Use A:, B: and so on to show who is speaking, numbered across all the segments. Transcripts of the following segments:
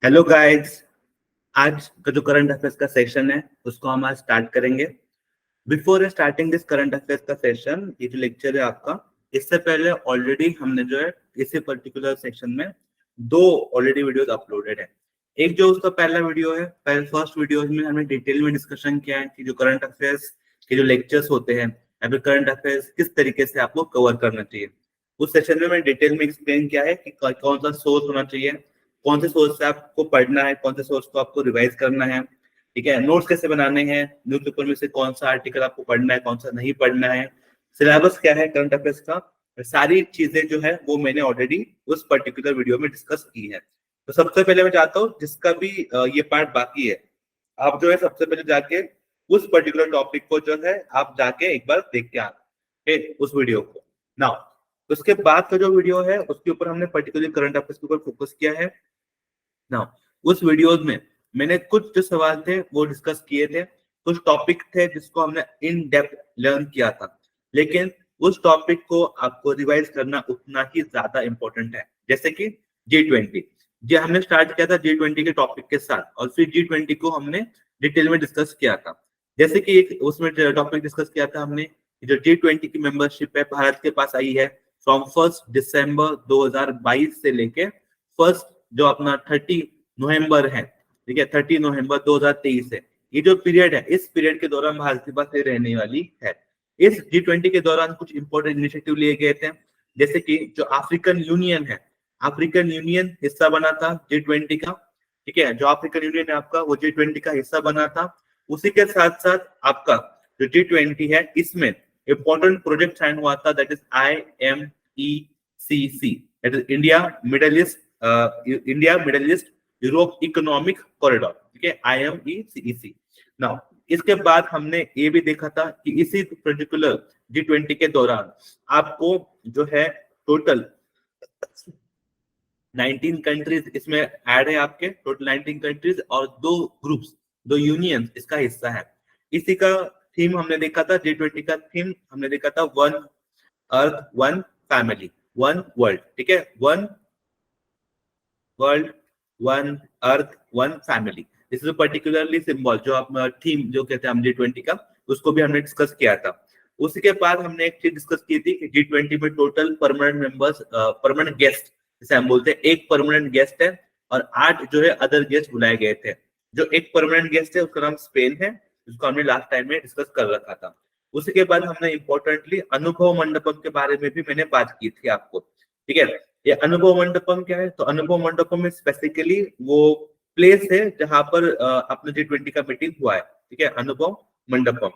A: Hello guys. आज का जो करंट अफेयर्स का सेशन है उसको हम आज स्टार्ट करेंगे। Before starting this current affairs का सेशन, ये जो लेक्चर है आपका, इससे पहले ऑलरेडी हमने जो है इसी पर्टिकुलर सेक्शन में दो ऑलरेडी वीडियोस अपलोडेड है। एक जो उसका पहला वीडियो है, पहले फर्स्ट वीडियो में हमने डिटेल में डिस्कशन किया है कि जो करंट अफेयर्स के जो लेक्चर्स होते हैं या फिर करंट अफेयर्स किस तरीके से आपको कवर करना चाहिए। उस सेशन में मैंने डिटेल में एक्सप्लेन किया है कि कौन सा सोर्स होना चाहिए, कौन से सोर्स से आपको पढ़ना है, कौन से सोर्स को आपको रिवाइज करना है, ठीक है, नोट्स कैसे बनाने हैं, न्यूज़पेपर में से कौन सा आर्टिकल आपको पढ़ना है, कौन सा नहीं पढ़ना है, सिलेबस क्या है करंट अफेयर्स का, सारी चीजें जो है वो मैंने ऑलरेडी उस पर्टिकुलर वीडियो में डिस्कस की है। तो सबसे पहले मैं चाहता हूँ जिसका भी ये पार्ट बाकी है, आप जो है सबसे पहले जाके उस पर्टिकुलर टॉपिक को जो है आप जाके एक बार देख के आना उस वीडियो को। नाउ उसके बाद का जो वीडियो है उसके ऊपर हमने पर्टिकुलर करंट अफेयर्स के ऊपर फोकस किया है। नाउ उस वीडियोज में मैंने कुछ जो सवाल थे वो डिस्कस किए थे, कुछ टॉपिक थे जिसको हमने इन डेप्थ लर्न किया था, लेकिन उस टॉपिक को आपको रिवाइज करना उतना ही ज्यादा इंपॉर्टेंट है। जैसे कि G20, जी हमने स्टार्ट किया था G20 के टॉपिक के साथ और फिर G20 को हमने डिटेल में डिस्कस किया था। जैसे कि एक उसमें टॉपिक डिस्कस किया था हमने, जो G20 की मेंबरशिप है भारत के पास आई है फ्रॉम 1 दिसंबर 2022 से लेके फर्स्ट जो अपना 30 नवंबर है, ठीक है, 30 नवंबर 2023 है। ये जो पीरियड है, इस पीरियड के दौरान भारत के पास रहने वाली है। इस G20 के दौरान कुछ इंपॉर्टेंट इनिशिएटिव लिए गए थे, जैसे कि जो अफ्रीकन यूनियन है, अफ्रीकन यूनियन हिस्सा बना था G20 का, ठीक है, जो अफ्रीकन यूनियन है आपका वो G20 का हिस्सा बना था। उसी के साथ साथ आपका जो G20 है इसमें इंपॉर्टेंट प्रोजेक्ट साइन हुआ था, that is IMECC, that is India middle east Europe economic corridor, ठीक है, IMECC। नाउ इसके बाद हमने ये भी देखा था कि इसी पर्टिकुलर G20 के दौरान आपको जो है टोटल 19 कंट्रीज इसमें ऐड है, आपके टोटल 19 कंट्रीज और दो ग्रुप्स, दो यूनियंस इसका हिस्सा है। इसी का थीम हमने देखा था, G20 का थीम हमने देखा था one earth one family one world, ठीक है, one world one earth one family. This is particularly symbol जो आप थीम जो कहते हैं हम G20 का, उसको भी हमने डिस्कस किया था। उसी के बाद हमने एक चीज डिस्कस की थी कि G20 में total permanent members, permanent guest जैसे हम बोलते हैं, एक परमानेंट गेस्ट है और 8 जो है अदर गेस्ट बुलाए गए थे। जो एक परमानेंट गेस्ट है उसका नाम स्पेन है, जिसको हमने लास्ट टाइम में डिस्कस कर रखा था। उसी के बाद हमने इंपॉर्टेंटली अनुभव मंडपम के बारे में भी मैंने बात की थी आपको, ठीक है। ये अनुभव मंडपम क्या है, तो अनुभव मंडपम में स्पेसिफिकली वो प्लेस है जहां पर अपने G20 का मीटिंग हुआ है, ठीक है, अनुभव मंडपम।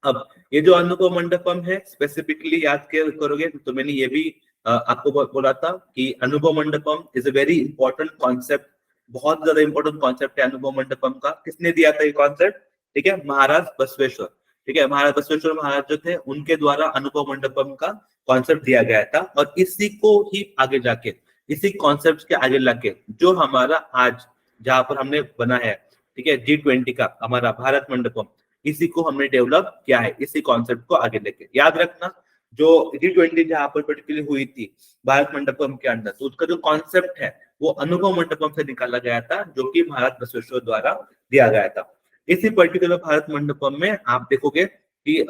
A: अब ये जो अनुभव मंडपम है स्पेसिफिकली याद करोगे तो मैंने ये भी आपको बोला था कि अनुभव Mandapam is a very important concept, बहुत ज्यादा इंपॉर्टेंट कॉन्सेप्ट है अनुभव मंडपम का। किसने दिया था ये कॉन्सेप्ट, ठीक है, महाराज बसवेश्वर, ठीक है, महाराज बसवेश्वर महाराज जो थे उनके द्वारा अनुभव मंडपम का कॉन्सेप्ट दिया गया था। और इसी को ही आगे जाके, इसी कॉन्सेप्ट के आगे लाके जो हमारा आज जहां पर हमने बना है, ठीक है, G20 का हमारा भारत मंडपम, इसी को हमने डेवलप किया है, इसी कॉन्सेप्ट को आगे लेके। याद रखना जो G20 जहां पर पर्टिकुलरली हुई थी भारत मंडपम के अंदर, तो उसका जो कॉन्सेप्ट है वो अनुभव मंडपम से निकाला गया था, जो कि महाराज बसवेश्वर द्वारा दिया गया था। इसी पर्टिकुलर भारत मंडपम में आप देखोगे कि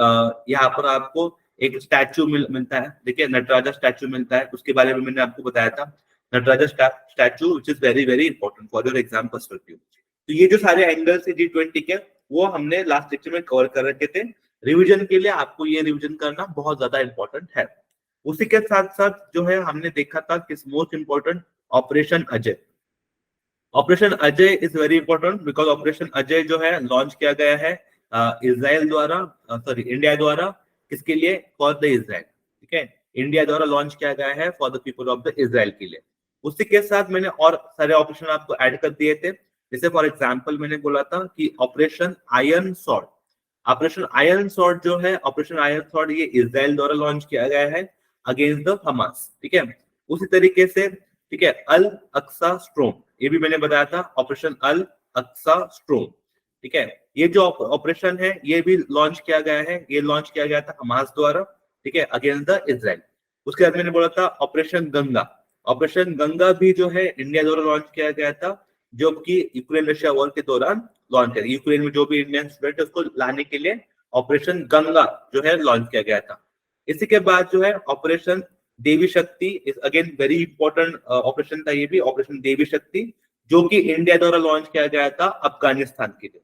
A: यहाँ पर आपको एक स्टैचू मिलता है, देखिए नटराजा स्टैचू मिलता है, उसके बारे में मैंने आपको बताया था, Nataraja statue which is very very important for your exam perspective. तो ये जो सारे एंगल्स है G20 के वो हमने लास्ट लेक्चर में कवर कर रखे थे। रिवीजन के लिए आपको ये रिवीजन करना बहुत ज्यादा इंपॉर्टेंट है। उसी के साथ साथ जो है हमने देखा था कि most important operation Ajay. Operation Ajay is very important because operation Ajay जो है लॉन्च किया गया है इजराइल द्वारा, सॉरी इंडिया द्वारा, किसके लिए, फॉर द इजराइल, ठीक है, इंडिया द्वारा लॉन्च किया गया है for the people of the Israel के लिए। उसी के साथ मैंने और सारे ऑपरेशन आपको ऐड कर दिए थे, जैसे फॉर एग्जाम्पल मैंने बोला था कि operation iron sword, operation iron sword जो है, ऑपरेशन आयरन सॉर्ड ये इजराइल द्वारा लॉन्च किया गया है अगेंस्ट द हमास, ठीक है। उसी तरीके से, ठीक है, अल अक्सा स्ट्रोम, ये भी मैंने बताया था, ऑपरेशन अल अक्सा स्ट्रोम, ठीक है, ये जो ऑपरेशन है ये भी लॉन्च किया गया है, ये लॉन्च किया गया था हमास द्वारा, ठीक है, अगेंस्ट द इजराइल। उसके बाद मैंने बोला था ऑपरेशन गंगा, ऑपरेशन गंगा भी जो है इंडिया द्वारा लॉन्च किया गया था, जो कि यूक्रेन रशिया वॉर के दौरान लॉन्च किया। यूक्रेन में जो भी इंडियन स्टूडेंट है उसको लाने के लिए ऑपरेशन गंगा जो है लॉन्च किया गया था। इसी के बाद जो है ऑपरेशन देवी शक्ति is again very important operation था, ये भी ऑपरेशन देवी शक्ति, जो कि इंडिया द्वारा लॉन्च किया गया था अफगानिस्तान के लिए।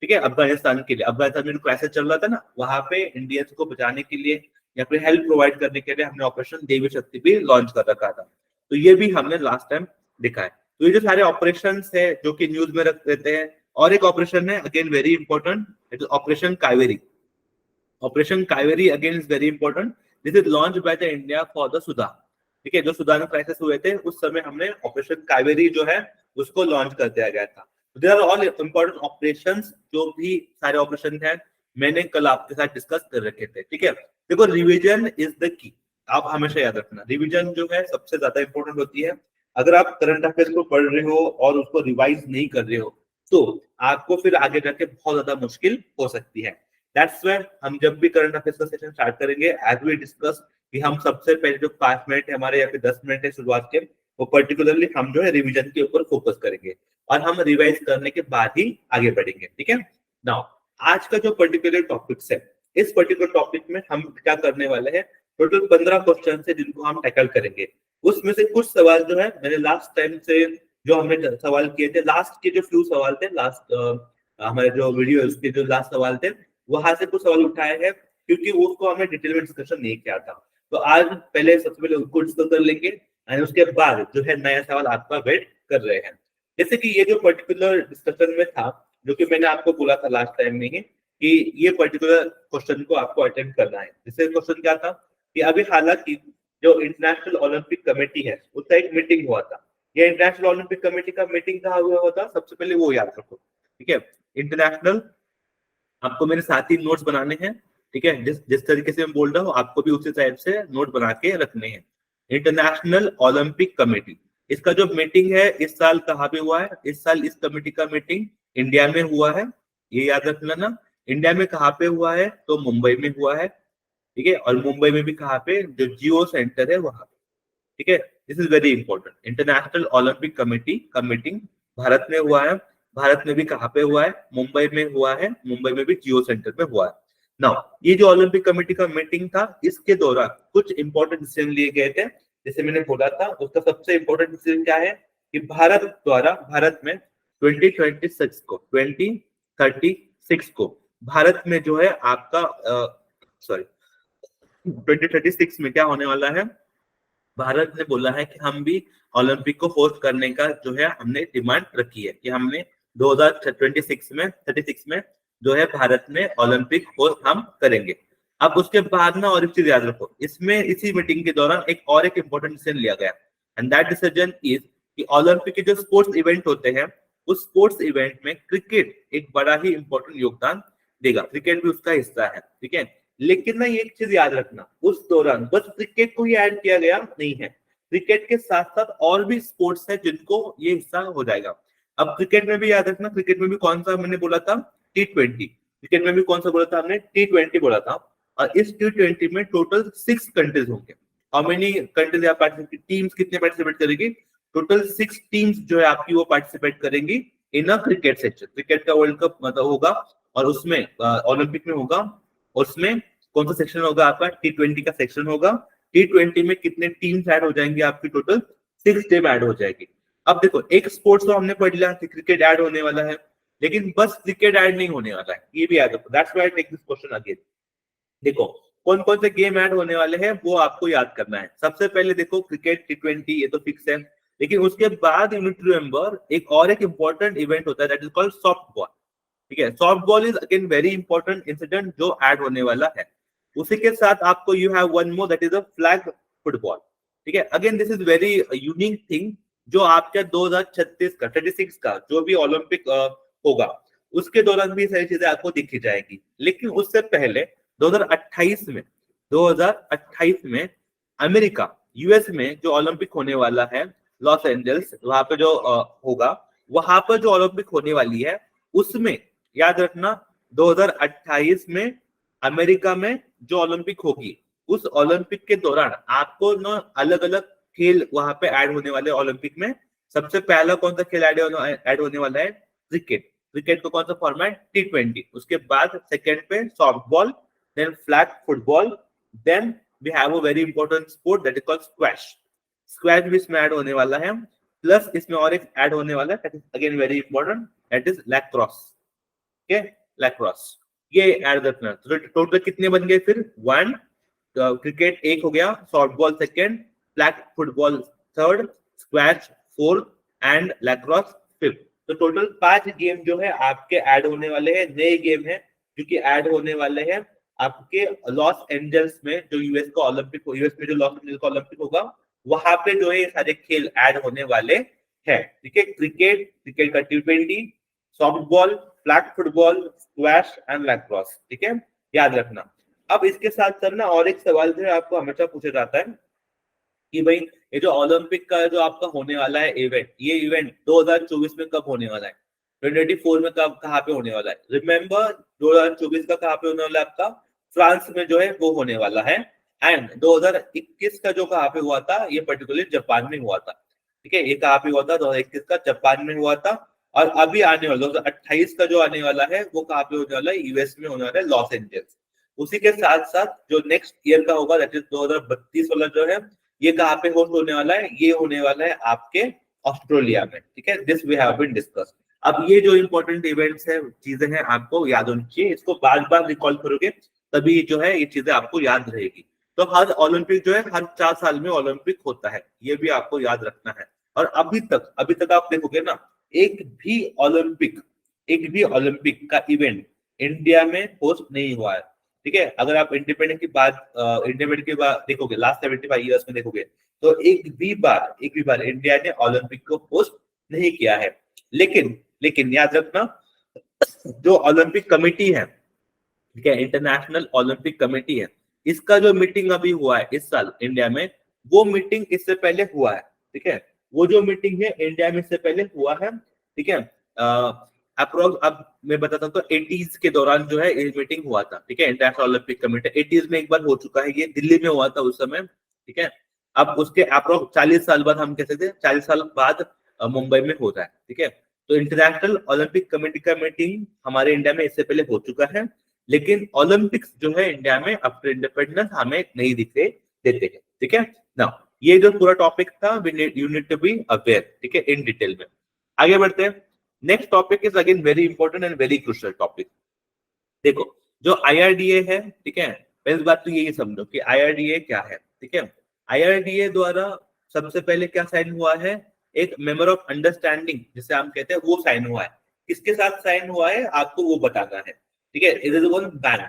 A: ठीक है, अफगानिस्तान के लिए, अफगानिस्तान में जो क्राइसिस चल रहा था ना, वहां पे इंडियंस को बचाने के लिए या फिर हेल्प प्रोवाइड करने के लिए हमने ऑपरेशन देवी शक्ति भी लॉन्च कर रखा था। तो ये भी हमने लास्ट टाइम दिखा है। तो ये जो सारे ऑपरेशन है जो कि न्यूज में रख देते हैं। और एक ऑपरेशन है again very important, it is operation Kaveri. Operation Kaveri again is very important, this is launch by the India for the Sudan. ठीक है, जो सुदान में क्राइसिस हुए थे उस समय हमने ऑपरेशन कावेरी जो है उसको लॉन्च कर दिया गया था। There are all important operations, जो भी सारे ऑपरेशन है मैंने कल आपके साथ डिस्कस कर रखे थे। ठीक है, देखो रिवीजन इज द की, आप हमेशा याद रखना रिवीजन जो है सबसे ज्यादा इंपॉर्टेंट होती है। अगर आप करंट अफेयर्स को पढ़ रहे हो और उसको रिवाइज नहीं कर रहे हो तो आपको फिर आगे जाके बहुत ज्यादा मुश्किल हो सकती है। दैट्स व्हाई हम जब भी करंट अफेयर्स का सेशन स्टार्ट करेंगे, एज वी डिस्कस, कि हम सबसे पहले जो 5 मिनट है हमारे या फिर 10 मिनट है शुरुआत के, वो पर्टिकुलरली हम जो है रिवीजन के ऊपर फोकस करेंगे और हम रिवाइज करने के बाद ही आगे बढ़ेंगे। ठीक है, नाउ आज का जो पर्टिकुलर टॉपिक्स है, इस पर्टिकुलर टॉपिक में हम क्या करने वाले हैं, टोटल 15 क्वेश्चन है जिनको हम टैकल करेंगे। उसमें से कुछ सवाल जो है मैंने लास्ट टाइम से जो हमने सवाल किए थे, लास्ट के जो फ्यू सवाल थे, लास्ट हमारे जो वीडियो उसके जो लास्ट सवाल थे, वहां से कुछ सवाल उठाए हैं क्योंकि उसको हमने डिटेल में डिस्कशन नहीं किया था। तो आज पहले सबसे पहले उसको डिस्कस कर लेंगे और उसके बाद जो है नया सवाल आपका वेट कर रहे हैं। जैसे कि ये जो पर्टिकुलर डिस्कशन में था, जो कि मैंने आपको बोला था लास्ट टाइम में ही, कि ये पर्टिकुलर क्वेश्चन को आपको अटेम्प्ट करना है। जैसे क्वेश्चन क्या था कि अभी हालांकि जो इंटरनेशनल ओलंपिक कमेटी है उसका एक मीटिंग हुआ था। ये इंटरनेशनल ओलंपिक कमेटी का मीटिंग कहाँ हुआ था, सबसे पहले वो याद रखो। ठीक है, इंटरनेशनल, आपको मेरे साथ ही नोट्स बनाने हैं। ठीक है, जिस जिस तरीके से मैं बोल रहा हूँ आपको भी उसी टाइप से नोट बना के रखने हैं। इंटरनेशनल ओलंपिक कमेटी, इसका जो मीटिंग है इस साल कहाँ पे हुआ है, इस साल इस कमेटी का मीटिंग इंडिया में हुआ है, ये याद रखना ना। इंडिया में कहाँ पे हुआ है, तो मुंबई में हुआ है। ठीक है, और मुंबई में भी कहाँ पे, जो जियो सेंटर है वहां। ठीक है, this is very important. International Olympic committee का मीटिंग भारत में हुआ है। भारत में भी कहाँ पे हुआ है, मुंबई में हुआ है, मुंबई में भी जियो सेंटर में हुआ है। नाउ ये जो ओलंपिक कमेटी का मीटिंग था, इसके दौरान कुछ इंपॉर्टेंट डिसीजन लिए गए थे। जैसे मैंने बोला था, उसका सबसे इंपॉर्टेंट डिसीजन क्या है कि भारत द्वारा भारत में 2036 को भारत में जो है आपका सॉरी 2036 में क्या होने वाला है, भारत ने बोला है कि हम भी ओलंपिक को होस्ट करने का जो है हमने डिमांड रखी है कि हमने 36 में जो है भारत में ओलंपिक होस्ट हम करेंगे। अब उसके बाद ना और एक चीज याद रखो, इसमें इसी मीटिंग के दौरान एक इंपॉर्टेंट डिसीजन लिया गया, एंड दैट डिसीजन इज कि ओलंपिक के जो स्पोर्ट्स इवेंट होते हैं उस स्पोर्ट्स इवेंट में क्रिकेट एक बड़ा ही इंपॉर्टेंट योगदान देगा, क्रिकेट भी उसका हिस्सा है। ठीक है, लेकिन ना ये एक चीज याद रखना, उस दौरान बस क्रिकेट को ही ऐड किया गया नहीं है, क्रिकेट के साथ साथ और भी स्पोर्ट्स है जिनको ये हिस्सा हो जाएगा। अब क्रिकेट में भी याद रखना, क्रिकेट में भी कौन सा मैंने बोला था, T20। क्रिकेट में भी कौन सा बोला था हमने, T20 बोला था। और इस T20 में टोटल 6 कंट्रीज होंगे। हाउ मेनी कंट्रीज या पार्टिसिपेट, टीम्स कितने पार्टिसिपेट करेगी, टोटल 6 टीम्स जो है आपकी वो पार्टिसिपेट करेंगी इन अ क्रिकेट सेक्शन। क्रिकेट का वर्ल्ड कप मतलब होगा और उसमें ओलंपिक में होगा, उसमें कौन सा सेक्शन होगा आपका, T20 का सेक्शन होगा। T20 में कितने टीम्स ऐड हो जाएंगे आपकी, टोटल 6 टीम ऐड हो जाएगी। अब देखो एक स्पोर्ट्स तो हमने पढ़ लिया कि क्रिकेट ऐड होने वाला है, लेकिन बस क्रिकेट ऐड नहीं होने वाला है, ये भी याद रखो। That's why I take this question again. देखो कौन कौन से गेम ऐड होने वाले हैं वो आपको याद करना है। सबसे पहले देखो क्रिकेट T20 ये तो फिक्स है, लेकिन उसके बाद यू नीड टू रिमेंबर एक इंपॉर्टेंट इवेंट होता है, that is called soft ball. ठीक है, soft ball is again very important incident जो ऐड होने वाला है। उसी के साथ आपको you have one more, that is a flag football. ठीक है, again this is very unique thing जो आपके 2036 का जो भी ओलंपिक होगा उसके दौरान भी सारी चीजें आपको दिखी जाएगी। लेकिन उससे पहले 2028 में अमेरिका यूएस में जो ओलंपिक होने वाला है, लॉस एंजल्स वहां पे जो होगा, वहां पर जो ओलंपिक होने वाली है उसमें याद रखना 2028 में अमेरिका में जो ओलंपिक होगी उस ओलंपिक के दौरान आपको ना अलग अलग खेल वहां पे ऐड होने वाले ओलंपिक में। सबसे पहला कौन सा खेल ऐड होने वाला है? क्रिकेट। क्रिकेट का कौन सा फॉर्मेट? T20। उसके बाद सेकंड पे soft ball, then flag football, then we have a very important sport that is called squash. Squash भी इसमें ऐड होने वाला है, प्लस इसमें और एक ऐड होने वाला है that is again very important, that is lacrosse. Okay, lacrosse, ये ऐड रखना। तो टोटल कितने बन गए फिर? 1, क्रिकेट एक हो गया, soft ball second, flag football third, squash fourth and lacrosse fifth. तो टोटल 5 गेम जो है आपके ऐड होने वाले हैं, नए गेम है जो कि ऐड होने वाले हैं आपके लॉस एंजल्स में, जो यूएस का ओलंपिक, यूएस में जो लॉस एंजल्स का ओलंपिक होगा वहां पे जो है ये सारे खेल ऐड होने वाले हैं। ठीक है, क्रिकेट का T20, soft ball, flag football, squash and lacrosse. ठीक है, याद रखना। अब इसके साथ साथ ना और एक सवाल जो है आपको हमेशा पूछा जाता है कि भाई ये जो ओलंपिक का जो आपका होने वाला है इवेंट, ये इवेंट 2024 में कब होने वाला है? 2024 में कब, कहाँ पे होने वाला है? रिमेम्बर 2024 का कहाँ पे होने वाला है आपका? फ्रांस में जो है वो होने वाला है। एंड 2021 का जो कहाँ पे हुआ था, ये पर्टिकुलरली जापान में हुआ था। ठीक है, ये कहाँ पे हुआ था? 2021 का जापान में हुआ था। और अभी आने वाला 2028 का जो आने वाला है वो कहाँ पे होने वाला है? यूएस में होने वाला है, लॉस एंजल्स। उसी के साथ साथ जो नेक्स्ट ईयर का होगा दैट इज 2032 वाला जो है, ये कहाँ पे होस्ट होने वाला है? ये होने वाला है आपके ऑस्ट्रेलिया में। ठीक है, this we have been discuss. अब ये जो इंपॉर्टेंट इवेंट्स है, चीजें हैं, आपको याद होनी चाहिए। इसको बार बार रिकॉल करोगे तभी जो है ये चीजें आपको याद रहेगी। तो हर ओलंपिक जो है हर 4 साल में ओलंपिक होता है, ये भी आपको याद रखना है। और अभी तक आप देखोगे ना, एक भी ओलंपिक का इवेंट इंडिया में होस्ट नहीं हुआ है। ठीक है, अगर आप इंडिपेंडेंट की बात देखोगे, लास्ट 75 ईयर्स में देखोगे, तो एक भी बार इंडिया ने ओलंपिक को होस्ट नहीं किया है। लेकिन याद रखना, जो ओलंपिक कमेटी है, ठीक है, इंटरनेशनल ओलंपिक कमेटी है, इसका जो मीटिंग अभी हुआ है इस साल इंडिया में, वो मीटिंग इससे पहले हुआ है। ठीक है, वो जो मीटिंग है इंडिया में इससे पहले हुआ है। ठीक है, अप्रोक्स अब मैं बताता हूँ, तो 80s के दौरान जो है ये मीटिंग हुआ था। ठीक है, इंटरनेशनल ओलंपिक कमेटी 80s में एक बार हो चुका है, ये दिल्ली में हुआ था उस समय। ठीक है, अब उसके अप्रोक्स 40 साल बाद, हम कह सकते हैं 40 साल बाद मुंबई में होता है। ठीक है, तो इंटरनेशनल ओलंपिक कमेटी का मीटिंग हमारे इंडिया में इससे पहले हो चुका है, लेकिन ओलंपिक्स जो है इंडिया में आफ्टर इंडिपेंडेंस हमें नहीं दिखे देते हैं। ठीक है ना, ये जो पूरा टॉपिक था, you need to be aware. ठीक है, इन डिटेल में आगे बढ़ते हैं। Next topic is again very important and very crucial topic. देखो, जो IRDA है, ठीक है, पहली बात तो यही समझो कि IRDA क्या है। ठीक है, IRDA द्वारा सबसे पहले क्या साइन हुआ है? एक मेमोर ऑफ अंडरस्टैंडिंग जिसे हम कहते हैं, वो साइन हुआ है। किसके साथ साइन हुआ है आपको वो बताना है। ठीक है, it is one bank,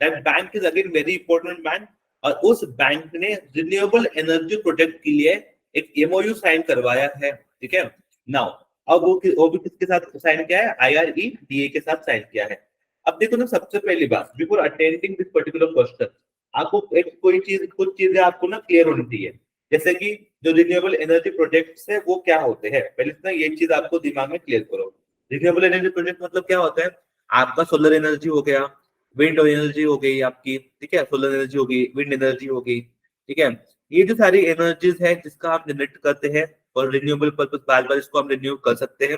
A: that bank is again very important bank, और उस बैंक ने रिन्यूएबल एनर्जी प्रोजेक्ट के लिए एक MOU साइन करवाया है। ठीक है, नाउ अब वो भी किसके साथ साइन किया है? IREDA के साथ साइन किया है। अब देखो ना, सबसे पहली बात, before attending this particular question, आपको एक कुछ चीजें आपको ना क्लियर होनी चाहिए। जैसे कि जो रिन्यूएबल एनर्जी प्रोजेक्ट्स है वो क्या होते हैं, पहले ना ये चीज आपको दिमाग में क्लियर करो। रिन्यूएबल एनर्जी प्रोजेक्ट मतलब क्या होता है? आपका सोलर एनर्जी हो गया, विंड एनर्जी हो गई आपकी, ठीक है, सोलर एनर्जी हो गई, विंड एनर्जी हो गई। ठीक है, ये जो सारी एनर्जीज है जिसका आप जनरेट करते हैं और रिन्यूएबल पर्पज, बार बार इसको हम रिन्यू कर सकते हैं।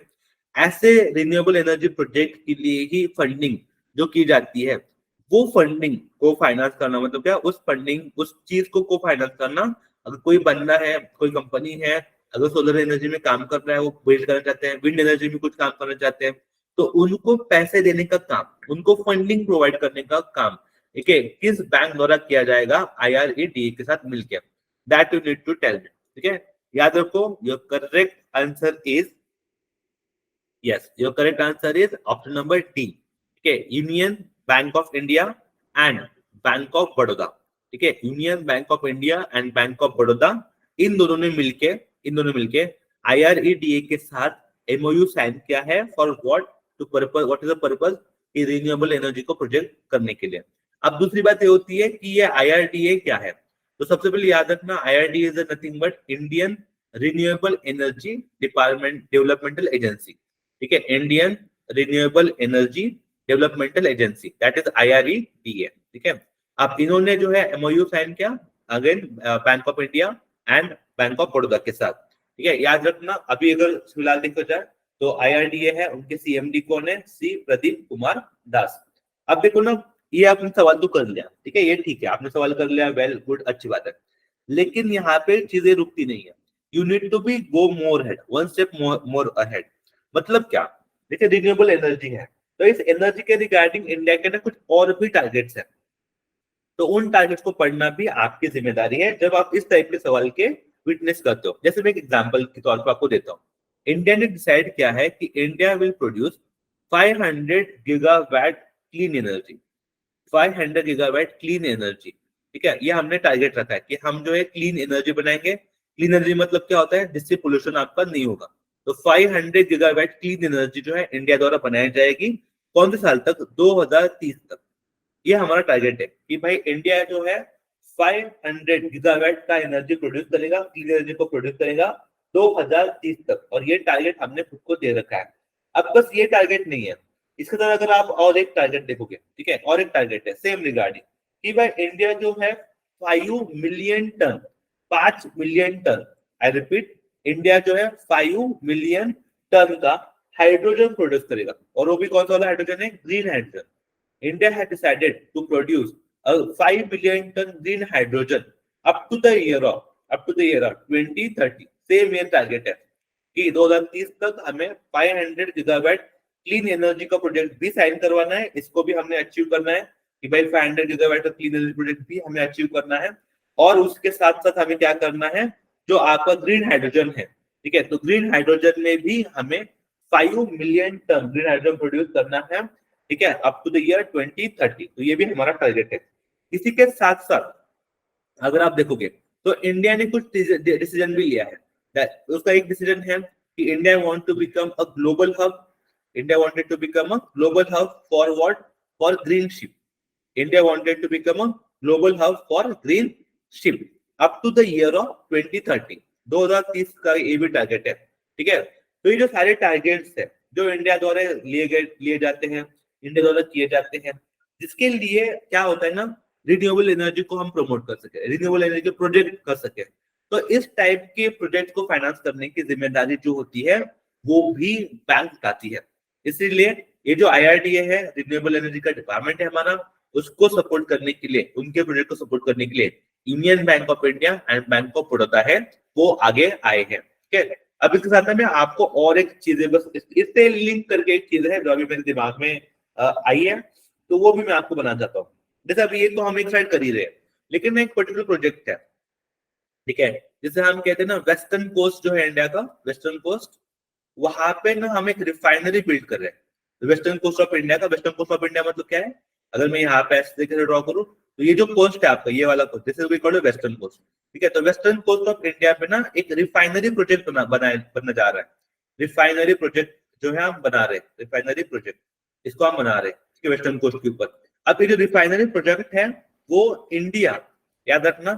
A: ऐसे रिन्यूएबल एनर्जी प्रोजेक्ट के लिए ही फंडिंग जो की जाती है, वो फंडिंग को फाइनेंस करना मतलब क्या? उस फंडिंग, उस चीज को फाइनेंस करना। अगर कोई बंदा है, कोई कंपनी है, अगर सोलर एनर्जी में काम कर रहा है, वो बिल्ड करना चाहते हैं, विंड एनर्जी में कुछ काम करना चाहते हैं, तो उनको पैसे देने का काम, उनको फंडिंग प्रोवाइड करने का काम, ठीक है, किस बैंक द्वारा किया जाएगा? IREDA के साथ मिलकर। That you need to tell me. ठीक है, याद रखो, your correct answer is yes, your correct answer is option number D. ठीक है, Union Bank of India and Bank of Baroda. ठीक है, Union Bank of India and Bank of Baroda, इन दोनों ने मिलके IREDA के साथ MOU साइन किया है। For what is the purpose? Renewable energy को प्रोजेक्ट करने के लिए। अब दूसरी बात ये होती है कि ये IRDA क्या है। तो सबसे पहले याद रखना, IRDA is nothing but Indian renewable energy department developmental agency. ठीक है, Indian renewable energy developmental agency, that is IREDA। ठीक है, अब इन्होंने जो है MOU साइन किया, again bank of India and Bank of Baroda के साथ। ठीक है, याद रखना। अभी अगर फिलहाल देखा जाए तो IRDA है, उनके CMD कौन है? सी प्रदीप कुमार दास। अब देखो ना, ये आपने सवाल तो कर लिया, ठीक है, ये ठीक है, आपने सवाल कर लिया, वेल गुड, अच्छी बात है। लेकिन यहाँ पे चीजें रुकती नहीं है। You need to be go more head, one step more ahead. मतलब क्या? देखिए, रिन्यूएबल एनर्जी है, तो इस एनर्जी के रिगार्डिंग इंडिया के ना कुछ और भी टारगेट्स हैं। तो उन टारगेट्स को पढ़ना भी आपकी जिम्मेदारी है जब आप इस टाइप के सवाल के विटनेस करते हो। जैसे मैं एक एग्जांपल के तौर पर आपको देता हूँ। इंडिया ने डिसाइड किया है कि India will produce 500 gigawatt clean energy. 500 gigawatt clean energy, ठीक है, ये हमने टारगेट रखा है कि हम जो है क्लीन एनर्जी बनाएंगे। क्लीन एनर्जी मतलब क्या होता है? जिससे पोल्यूशन आपका नहीं होगा। तो 500 गीगावाट क्लीन एनर्जी जो है इंडिया द्वारा बनाई जाएगी। कौन से साल तक? 2030 तक। ये हमारा टारगेट है कि भाई इंडिया जो है 500 गीगावाट का एनर्जी प्रोड्यूस करेगा, क्लीन एनर्जी को प्रोड्यूस करेगा 2030 तक। और ये टारगेट हमने खुद को दे रखा है। अब बस ये टारगेट नहीं है, इसके साथ अगर आप और एक टारगेट देखोगे, ठीक है, और एक टारगेट है सेम रिगार्डिंग कि भाई इंडिया जो है 5 million ton, 5 million ton, I repeat, India जो है 5 मिलियन टन का हाइड्रोजन प्रोड्यूस करेगा। और वो भी कौन सा वाला हाइड्रोजन है? Green hydrogen. India had decided to produce a 5 million ton green hydrogen up to the year of 2030। Same ये टारगेट है कि 2030 तक हमें 500 गीगावाट क्लीन एनर्जी का प्रोजेक्ट भी साइन करवाना है। इसको भी हमने अचीव करना है कि भाई 500 गीगावाट का क्लीन एनर्जी प्रोजेक्ट भी हमें अचीव करना है। और उसके साथ साथ हमें क्या करना है? जो आपका ग्रीन हाइड्रोजन है, ठीक है, तो ग्रीन हाइड्रोजन में भी हमें 5 million ton green hydrogen produce करना है, ठीक है, अप टू द ईयर 2030। तो ये भी हमारा टारगेट है। इसी के साथ साथ अगर आप देखोगे तो इंडिया ने कुछ डिसीजन भी लिया है। उसका एक डिसीजन है कि India want to become a global hub. India wanted to become a global hub for what? For green ship. India wanted to become a global hub for green ship up to the year of 2030। 2030 का ये भी target है, ठीक है। तो ये जो सारे टारगेट्स है जो इंडिया द्वारा लिए जाते हैं, इंडिया द्वारा किए जाते हैं, जिसके लिए क्या होता है ना, रिन्यूएबल एनर्जी को हम प्रमोट कर सके, रिन्यूएबल एनर्जी प्रोजेक्ट कर सके। तो इस टाइप के प्रोजेक्ट को फाइनेंस करने की जिम्मेदारी जो होती है वो भी बैंक उठाती है। इसीलिए ये जो IRDA है, रिन्यूएबल एनर्जी का डिपार्टमेंट है हमारा, उसको सपोर्ट करने के लिए, उनके प्रोजेक्ट को सपोर्ट करने के लिए union Bank of India and Bank of Baroda है, वो आगे आए हैं, ठीक है। अब इसके साथ में आपको और एक चीज है, बस इससे लिंक करके एक चीज है जो अभी मेरे दिमाग में आई है, तो वो भी मैं आपको बनाना चाहता हूँ। जैसे अभी ये तो हम एक साइड कर ही रहे हैं, लेकिन एक पर्टिकुलर प्रोजेक्ट है, ठीक है, जैसे हम कहते हैं ना वेस्टर्न कोस्ट जो है इंडिया का, वेस्टर्न कोस्ट, वहां पे ना हम एक रिफाइनरी बिल्ड कर रहे हैं। वेस्टर्न कोस्ट ऑफ इंडिया का, वेस्टर्न कोस्ट ऑफ इंडिया मतलब क्या है? अगर मैं यहाँ पे ऐसे तरीके से ड्रॉ करूँ तो ये जो कोस्ट है आपका, ये वाला कोस्ट, जैसे वी कॉल वेस्टर्न कोस्ट, ठीक है, तो वेस्टर्न कोस्ट ऑफ इंडिया पे ना एक रिफाइनरी प्रोजेक्ट बनने जा रहा है। रिफाइनरी प्रोजेक्ट जो है हम बना रहे हैं, रिफाइनरी प्रोजेक्ट इसको हम बना रहे हैं वेस्टर्न कोस्ट के ऊपर। अब ये जो रिफाइनरी प्रोजेक्ट है वो इंडिया, याद रखना,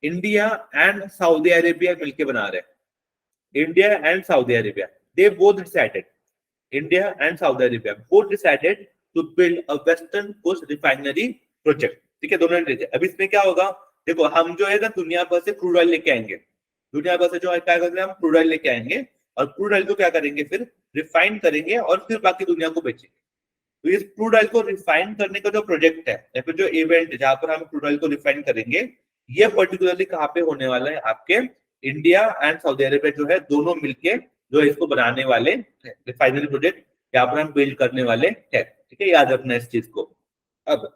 A: इंडिया एंड सऊदी अरेबिया मिलके बना रहे हैं। India and Saudi Arabia, they both decided, India and Saudi Arabia both decided to build a western coast refinery project, ठीक है, दोनों ने। अब इसमें क्या होगा? देखो, हम जो है ना दुनिया भर से क्रूड ऑयल लेके आएंगे, दुनिया भर से जो है क्या करेंगे, हम क्रूड ऑयल लेके आएंगे, और क्रूड ऑयल को क्या करेंगे? फिर रिफाइन करेंगे और फिर बाकी दुनिया को बेचेंगे। तो इस क्रूड ऑयल को रिफाइन करने का जो प्रोजेक्ट है या फिर जो इवेंट जहां पर हम क्रूड ऑयल को रिफाइन करेंगे, ये पर्टिकुलरली कहाँ पे होने वाला है? आपके इंडिया एंड सऊदी अरेबिया जो है दोनों मिलके जो इसको बनाने वाले रिफाइनरी प्रोजेक्ट यहाँ पर हम बिल्ड करने वाले हैं, ठीक है, याद रखना इस चीज को। अब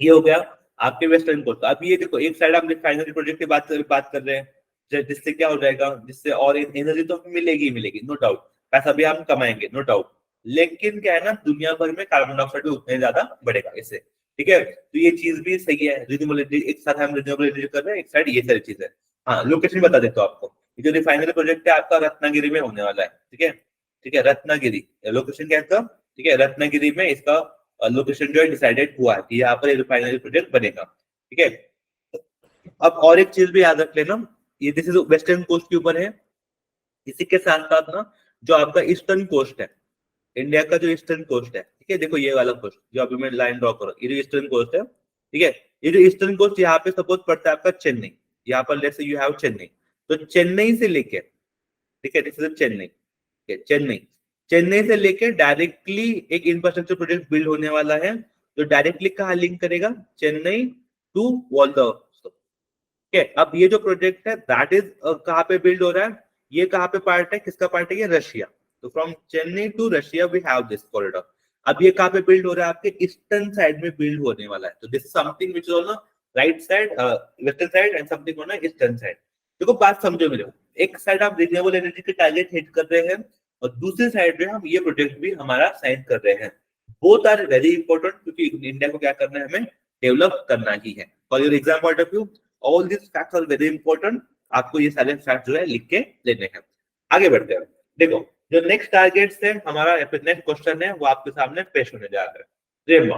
A: ये हो गया आपके वेस्टर्न कोस्ट। अब ये देखो, एक साइड हम रिफाइनरी प्रोजेक्ट की बात कर रहे हैं, जिससे क्या हो जाएगा, जिससे और एनर्जी तो मिलेगी मिलेगी, नो डाउट, पैसा भी हम कमाएंगे, नो डाउट। लेकिन क्या है ना, दुनिया भर में कार्बन डाइऑक्साइड भी उतने ज्यादा बढ़ेगा इससे, ठीक है। तो ये चीज भी सही है, रिन्यूएबल एनर्जी एक साथ हम रिन्यूएबल एनर्जी कर रहे हैं, एक साइड ये सारी चीज है। हाँ, लोकेशन बता देता हूँ आपको, जो रिफाइनरी प्रोजेक्ट है आपका रत्नागिरी में होने वाला है, ठीक है, ठीक है, रत्नागिरी लोकेशन क्या है, ठीक है, रत्नागिरी में इसका लोकेशन जो है डिसाइडेड हुआ है कि यहाँ पर रिफाइनरी प्रोजेक्ट बनेगा, ठीक है। अब और एक चीज भी याद रख लेना, ये दिस इज वेस्टर्न कोस्ट के ऊपर है। इसी के साथ साथ ना जो आपका ईस्टर्न कोस्ट है, इंडिया का जो ईस्टर्न कोस्ट है, ठीक है, देखो ये वाला कोस्ट जो अभी मैं लाइन ड्रॉ करूँ, ये जो ईस्टर्न कोस्ट है, ठीक है, ये जो ईस्टर्न कोस्ट यहाँ पे सपोज पड़ता है आपका चेन्नई, यहाँ पर let's say you have Chennai, तो चेन्नई से लेके, ठीक है, दिस इज चेन्नई, चेन्नई, चेन्नई से लेके डायरेक्टली एक इंफ्रास्ट्रक्चर प्रोजेक्ट बिल्ड होने वाला है, जो डायरेक्टली कहाँ लिंक करेगा, चेन्नई टू वॉल्दोर्फ। ठीक है, अब ये जो प्रोजेक्ट है दैट इज कहाँ पे बिल्ड हो रहा है, ये कहाँ पे पार्ट है, किसका पार्ट है, ये रशिया। तो from Chennai to Russia we have this corridor. अब ये कहाँ पे बिल्ड हो रहा है, आपके ईस्टर्न साइड में बिल्ड होने वाला है। तो this is something which is on right side, western side, and something on eastern side. देखो बात समझो मेरे, एक साइड आप रिन्यूएबल एनर्जी के टारगेट हिट कर रहे हैं, और दूसरी साइड में हम ये प्रोजेक्ट भी हमारा साइन कर रहे हैं। बोथ आर वेरी इंपॉर्टेंट, क्योंकि इंडिया को क्या करना है, हमें डेवलप करना ही है। For your exam point of view all this facts are very important, आपको ये सारे फैक्ट जो है लिख के लेने हैं। आगे बढ़ते हैं, देखो जो नेक्स्ट टारगेट है हमारा, नेक्स्ट क्वेश्चन है वो आपके सामने पेश होने जा रहा है। Rambo,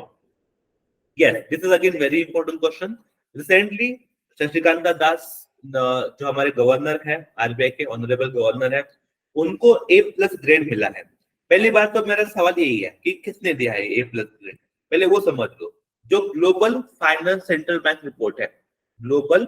A: yes this is again very important question. Recently Shashikanta Das जो हमारे गवर्नर है, आरबीआई के ऑनरेबल गवर्नर है, उनको A+ ग्रेड मिला है। पहली बात तो मेरा सवाल यही है कि किसने दिया है A+ ग्रेड, पहले वो समझ लो। जो Global Finance central bank report है, Global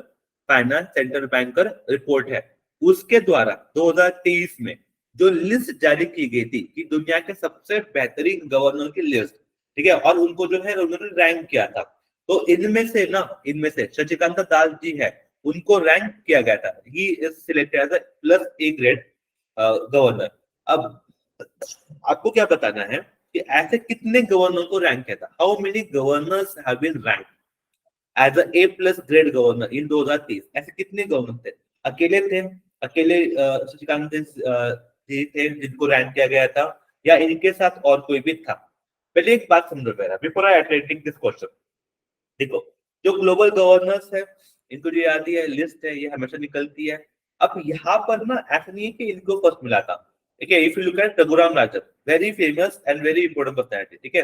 A: Finance central banker report है, उसके द्वारा 2023 में जो लिस्ट जारी की गई थी कि दुनिया के सबसे बेहतरीन गवर्नर की लिस्ट, ठीक है, और उनको जो है उन्होंने रैंक किया था। तो इनमें से शशिकांता दास जी है, उनको रैंक किया गया था, he is selected as +A grade governor. अब आपको क्या बताना है कि ऐसे कितने गवर्नर को रैंक किया था, how many governors have been rank as A+ grade governor in 2023, ऐसे कितने गवर्नर थे, अकेले थे, अकेले शशिकांत जी थे जिनको रैंक किया गया था, या इनके साथ और कोई भी था। पहले एक बात समझो मेरा, before I attempting this question, देखो जो ग्लोबल गवर्नर्स है, इनको जो याद है लिस्ट है, ये हमेशा निकलती है। अब यहाँ पर ना ऐसा नहीं है कि इनको फर्स्ट मिला था, ठीक है। If you look at Raghuram Rajan, very famous and very important personality, ठीक है,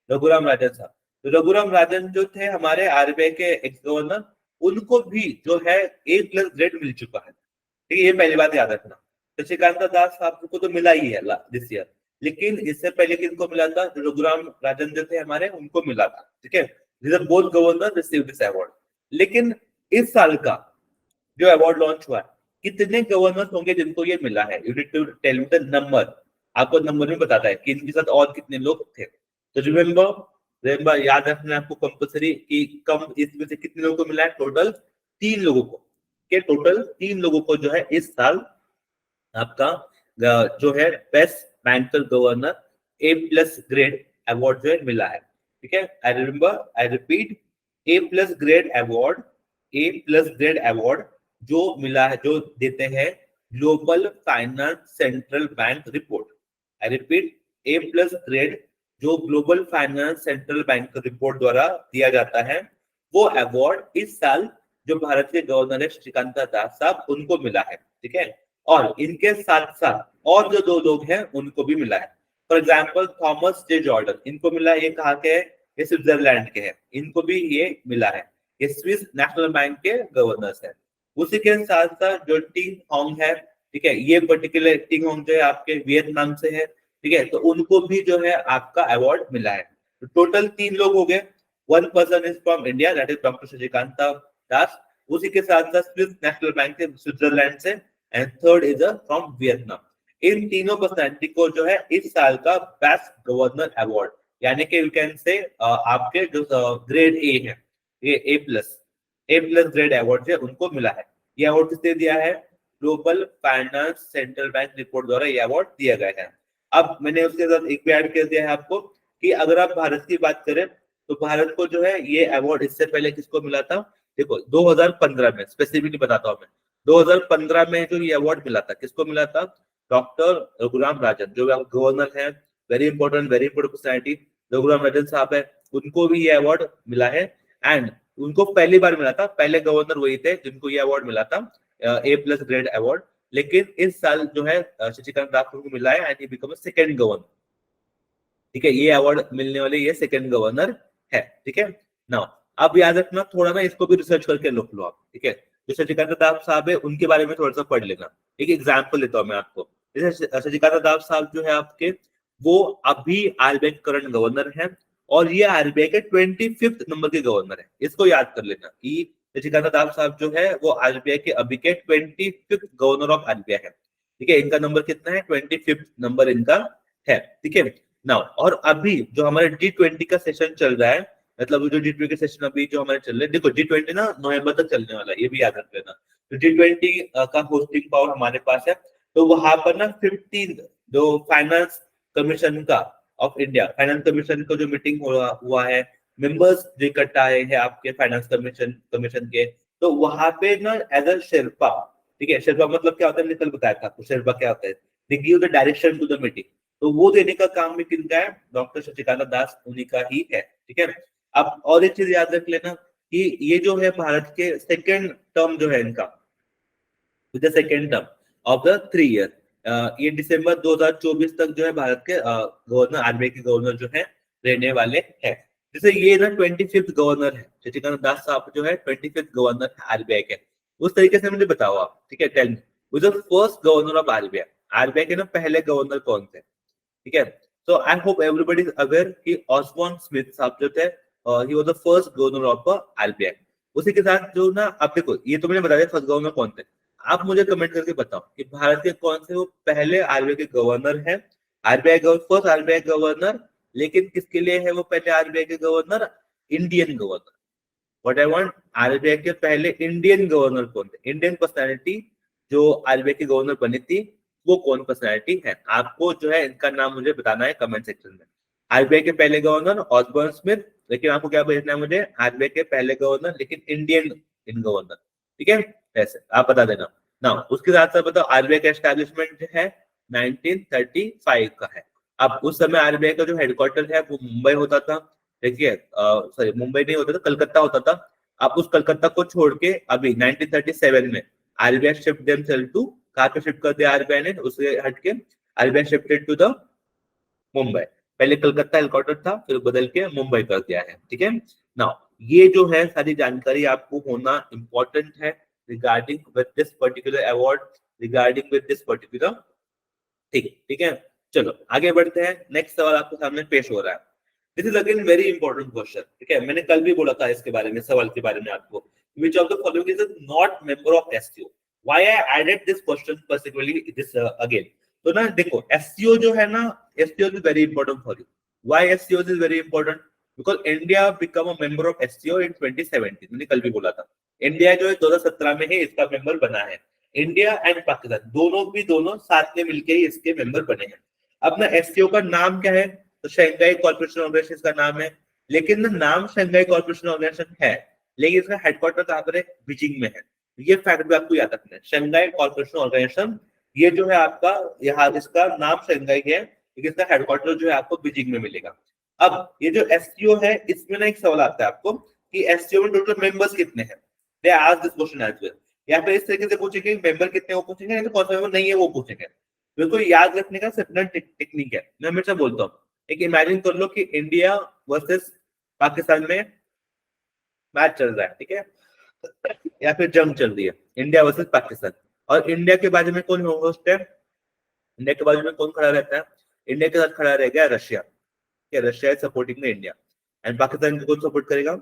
A: रघुराम राजन साहब। तो रघुराम राजन जो थे हमारे आरबीआई के एक्स गवर्नर, उनको भी जो है A+ ग्रेड मिल चुका है, ठीक है, ये पहली बात याद रखना। शशिकांता दास साहब को तो मिला ही है दिस ईयर, लेकिन इससे पहले किनको मिला था, रघुराम राजन जो थे हमारे, उनको मिला था, ठीक है। These are both governors received this award. लेकिन इस साल का जो अवार्ड लॉन्च हुआ है, कितने गवर्नर्स होंगे जिनको ये मिला है, you need to tell me the number. आपको नंबर में बताता है कि इनके साथ और कितने लोग थे। तो रिमेंबर याद रखना आपको कंपल्सरी कि कम इसमें से कितने लोगों को मिला है, टोटल 3 लोगों को, के टोटल 3 लोगों को जो है इस साल आपका जो है best banker governor A+ grade award जो है मिला है, ठीक है। I repeat, A+ grade award, A+ grade award जो मिला है, जो देते हैं Global Finance central bank report. I repeat, A+ grade जो Global Finance central bank report द्वारा दिया जाता है, वो अवार्ड इस साल जो भारत के गवर्नर है शशिकांता दास साहब, उनको मिला है, ठीक है। और इनके साथ साथ और जो 2 लोग हैं उनको भी मिला है। For example Thomas J Jordan, इनको मिला है, ये कहाँ के है, ये स्विट्जरलैंड के हैं, इनको भी ये मिला है, ये स्विस नेशनल बैंक के गवर्नर्स है। उसी के साथ साथ जो टिंग होंग है, ठीक है, ये पर्टिकुलर टिंग होंग जो है आपके वियतनाम से है, ठीक है, तो उनको भी जो है आपका अवार्ड मिला है। तो टोटल 3 लोग हो गए, 1 person is from India, that is doctor Shashikanta Das, उसी के साथ साथ स्विस नेशनल बैंक से स्विट्जरलैंड से, and third is from Vietnam. इन तीनों पर्सनैलिटी को जो है इस साल का बेस्ट गवर्नर अवार्ड, यानी कि यू कैन से आपके जो ग्रेड A है, ये A+ ग्रेड अवार्ड है, उनको मिला है। ये अवार्ड किसने दिया है, Global Finance central bank report द्वारा ये अवार्ड दिया गया है। अब मैंने उसके साथ एक भी ऐड कर दिया है आपको कि अगर आप भारत की बात करें, तो भारत को जो है ये अवार्ड इससे पहले किसको मिला था, देखो 2015 में, स्पेसिफिकली बताता हूँ मैं, 2015 में जो ये अवार्ड मिला था, किसको मिला था, डॉक्टर रघुराम राजन, जो गवर्नर है, very important personality Raghuram Rajan साहब है, उनको भी ये अवार्ड मिला है। एंड उनको पहली बार मिला था, पहले गवर्नर वही थे जिनको ये अवार्ड मिला था, A+ ग्रेड अवार्ड। लेकिन इस साल जो है शशिकांत दास को मिला है, and he become second governor, ठीक है, ये अवार्ड मिलने वाले ये सेकंड गवर्नर है, ठीक है। नाउ अब याद रखना थोड़ा ना, इसको भी रिसर्च करके लिख लो आप, ठीक है। जो शशिकांत दास साहब है उनके बारे में थोड़ा सा पढ़ लेना। एक एग्जाम्पल लेता हूँ मैं आपको, जैसे शशिकांत दास साहब जो है आपके, वो अभी आरबीआई के करंट गवर्नर है, और ये आरबीआई के 25th नंबर के गवर्नर है। इसको याद कर लेना कि शशिकांत दास साहब जो है वो आरबीआई के अभी के 25th गवर्नर ऑफ आरबीआई है। ठीक है, इनका नंबर कितना है? 25th नंबर इनका है। ठीक है नाउ, और अभी जो हमारे G20 का सेशन चल रहा है, मतलब जो G20 का सेशन अभी जो हमारे चल रहे हैं, देखो G20 ना नवंबर तक चलने वाला है, ये भी याद रख लेना। तो G20 का होस्टिंग पावर हमारे पास है। तो वहां पर ना 15 जो फाइनेंस कमीशन का ऑफ इंडिया, फाइनेंस कमीशन का जो मीटिंग हुआ है, मेंबर्स जो इकट्ठा आए हैं आपके फाइनेंस कमीशन के, तो वहां पे ना एज अ शेरपा, ठीक है, शेरपा मतलब क्या होता है, मैंने कल बताया था आपको शेरपा क्या होता है, they give the direction to the meeting. तो वो देने का काम भी किनका है? डॉक्टर शशिकांत दास उन्हीं का ही है। ठीक है, अब और एक चीज याद रख लेना कि ये जो है भारत के सेकेंड टर्म जो है इनका, with the second term of the 3 year, ये दिसंबर 2024 तक जो है भारत के गवर्नर, आरबीआई के गवर्नर जो है रहने वाले हैं। जैसे ये ना 25th गवर्नर है, शशिकांत दास साहब जो है 25th गवर्नर है आरबीआई के। उस तरीके से मुझे बताओ आप, ठीक है, tell me the first governor of RBI. RBI के ना पहले गवर्नर कौन थे? ठीक है, so I hope everybody is aware कि ऑसबॉर्न स्मिथ साहब जो थे, he was the first governor of RBI. उसी के साथ जो ना, आप देखो ये तो मैंने बता दिया फर्स्ट गवर्नर कौन थे। आप मुझे कमेंट करके बताओ कि भारत के कौन से वो पहले आरबीआई के गवर्नर हैं, आरबीआई फर्स्ट आरबीआई गवर्नर। लेकिन किसके लिए है वो पहले आरबीआई के governor? Indian governor. What I want, RBI के पहले इंडियन गवर्नर कौन थे? इंडियन पर्सनैलिटी जो आरबीआई की गवर्नर बनी थी, वो कौन पर्सनैलिटी है? आपको जो है इनका नाम मुझे बताना है कमेंट सेक्शन में। आरबीआई के पहले गवर्नर ऑसबॉर्न स्मिथ, लेकिन आपको क्या भेजना है मुझे? आरबीआई के पहले गवर्नर लेकिन इंडियन इन गवर्नर। ठीक है, ऐसे आप बता देना ना। उसके साथ साथ बताओ आरबीआई का एस्टैब्लिशमेंट जो है 1935 का है। अब उस समय आरबीआई का जो हेडक्वार्टर है वो मुंबई होता था। देखिए सॉरी, मुंबई नहीं होता था, कलकत्ता होता था। अब उस कलकत्ता को छोड़ के अभी 1937 में आरबीआई शिफ्ट देमसेल्फ टू, कहां पे शिफ्ट कर दिया आरबीआई ने? उससे हटके RBI shifted to the Mumbai. पहले कलकत्ता हेडक्वार्टर था, फिर बदल के मुंबई कर दिया है। ठीक है नाउ, ये जो है सारी जानकारी आपको होना इंपॉर्टेंट है regarding with this particular award, regarding with this particular. ठीक है, चलो आगे बढ़ते हैं। नेक्स्ट सवाल आपके सामने पेश हो रहा है। This is again very important question. ठीक है, मैंने कल भी बोला था इसके बारे में, सवाल के बारे में आपको, which of the following is not member of SCO? Why I added this question particularly this again? तो ना देखो, SCO जो है ना, SCO is very important for you. Why SCO is very important? Because India become a member of SCO in 2017. मैंने कल भी बोला था, इंडिया जो है 2017 में ही इसका मेंबर बना है। इंडिया एंड पाकिस्तान दोनों साथ में मिलकर ही इसके मेंबर बने हैं। अब ना एससीओ का नाम क्या है? तो शंघाई कॉर्पोरेशन ऑर्गेनाइजेशन का नाम है, लेकिन नाम शंघाई कॉर्पोरेशन ऑर्गेनाइजेशन है, लेकिन इसका हेडक्वार्टर कहां पर है? बीजिंग में है। ये फैक्ट भी आपको याद रखना है। शंघाई कॉर्पोरेशन ऑर्गेनाइजेशन, ये जो है आपका, यहाँ इसका नाम शंघाई है, लेकिन इसका हेडक्वार्टर जो है आपको बीजिंग में मिलेगा। अब ये जो एससीओ है, इसमें ना एक सवाल आता है आपको कि एससीओ में टोटल मेंबर्स कितने हैं? They ask this question as well. या फिर इस तरीके से पूछेंगे मेंबर कितने, वो पूछेंगे, नहीं तो कौन सा मेंबर नहीं है वो पूछेंगे। बिल्कुल याद रखने का सिंपल टेक्निक है। मैं हमेशा बोलता हूँ, एक इमेजिन कर लो कि इंडिया वर्सेस पाकिस्तान में मैच चल रहा है, ठीक है, या फिर जंग चल रही है, इंडिया वर्सेस पाकिस्तान, और इंडिया के बाजू में कौन होस्ट है? इंडिया के बाजू में कौन खड़ा रहता है? इंडिया के साथ खड़ा रहेगा रशिया। ठीक है, Russia is supporting the India, and Pakistan को कौन सपोर्ट करेगा?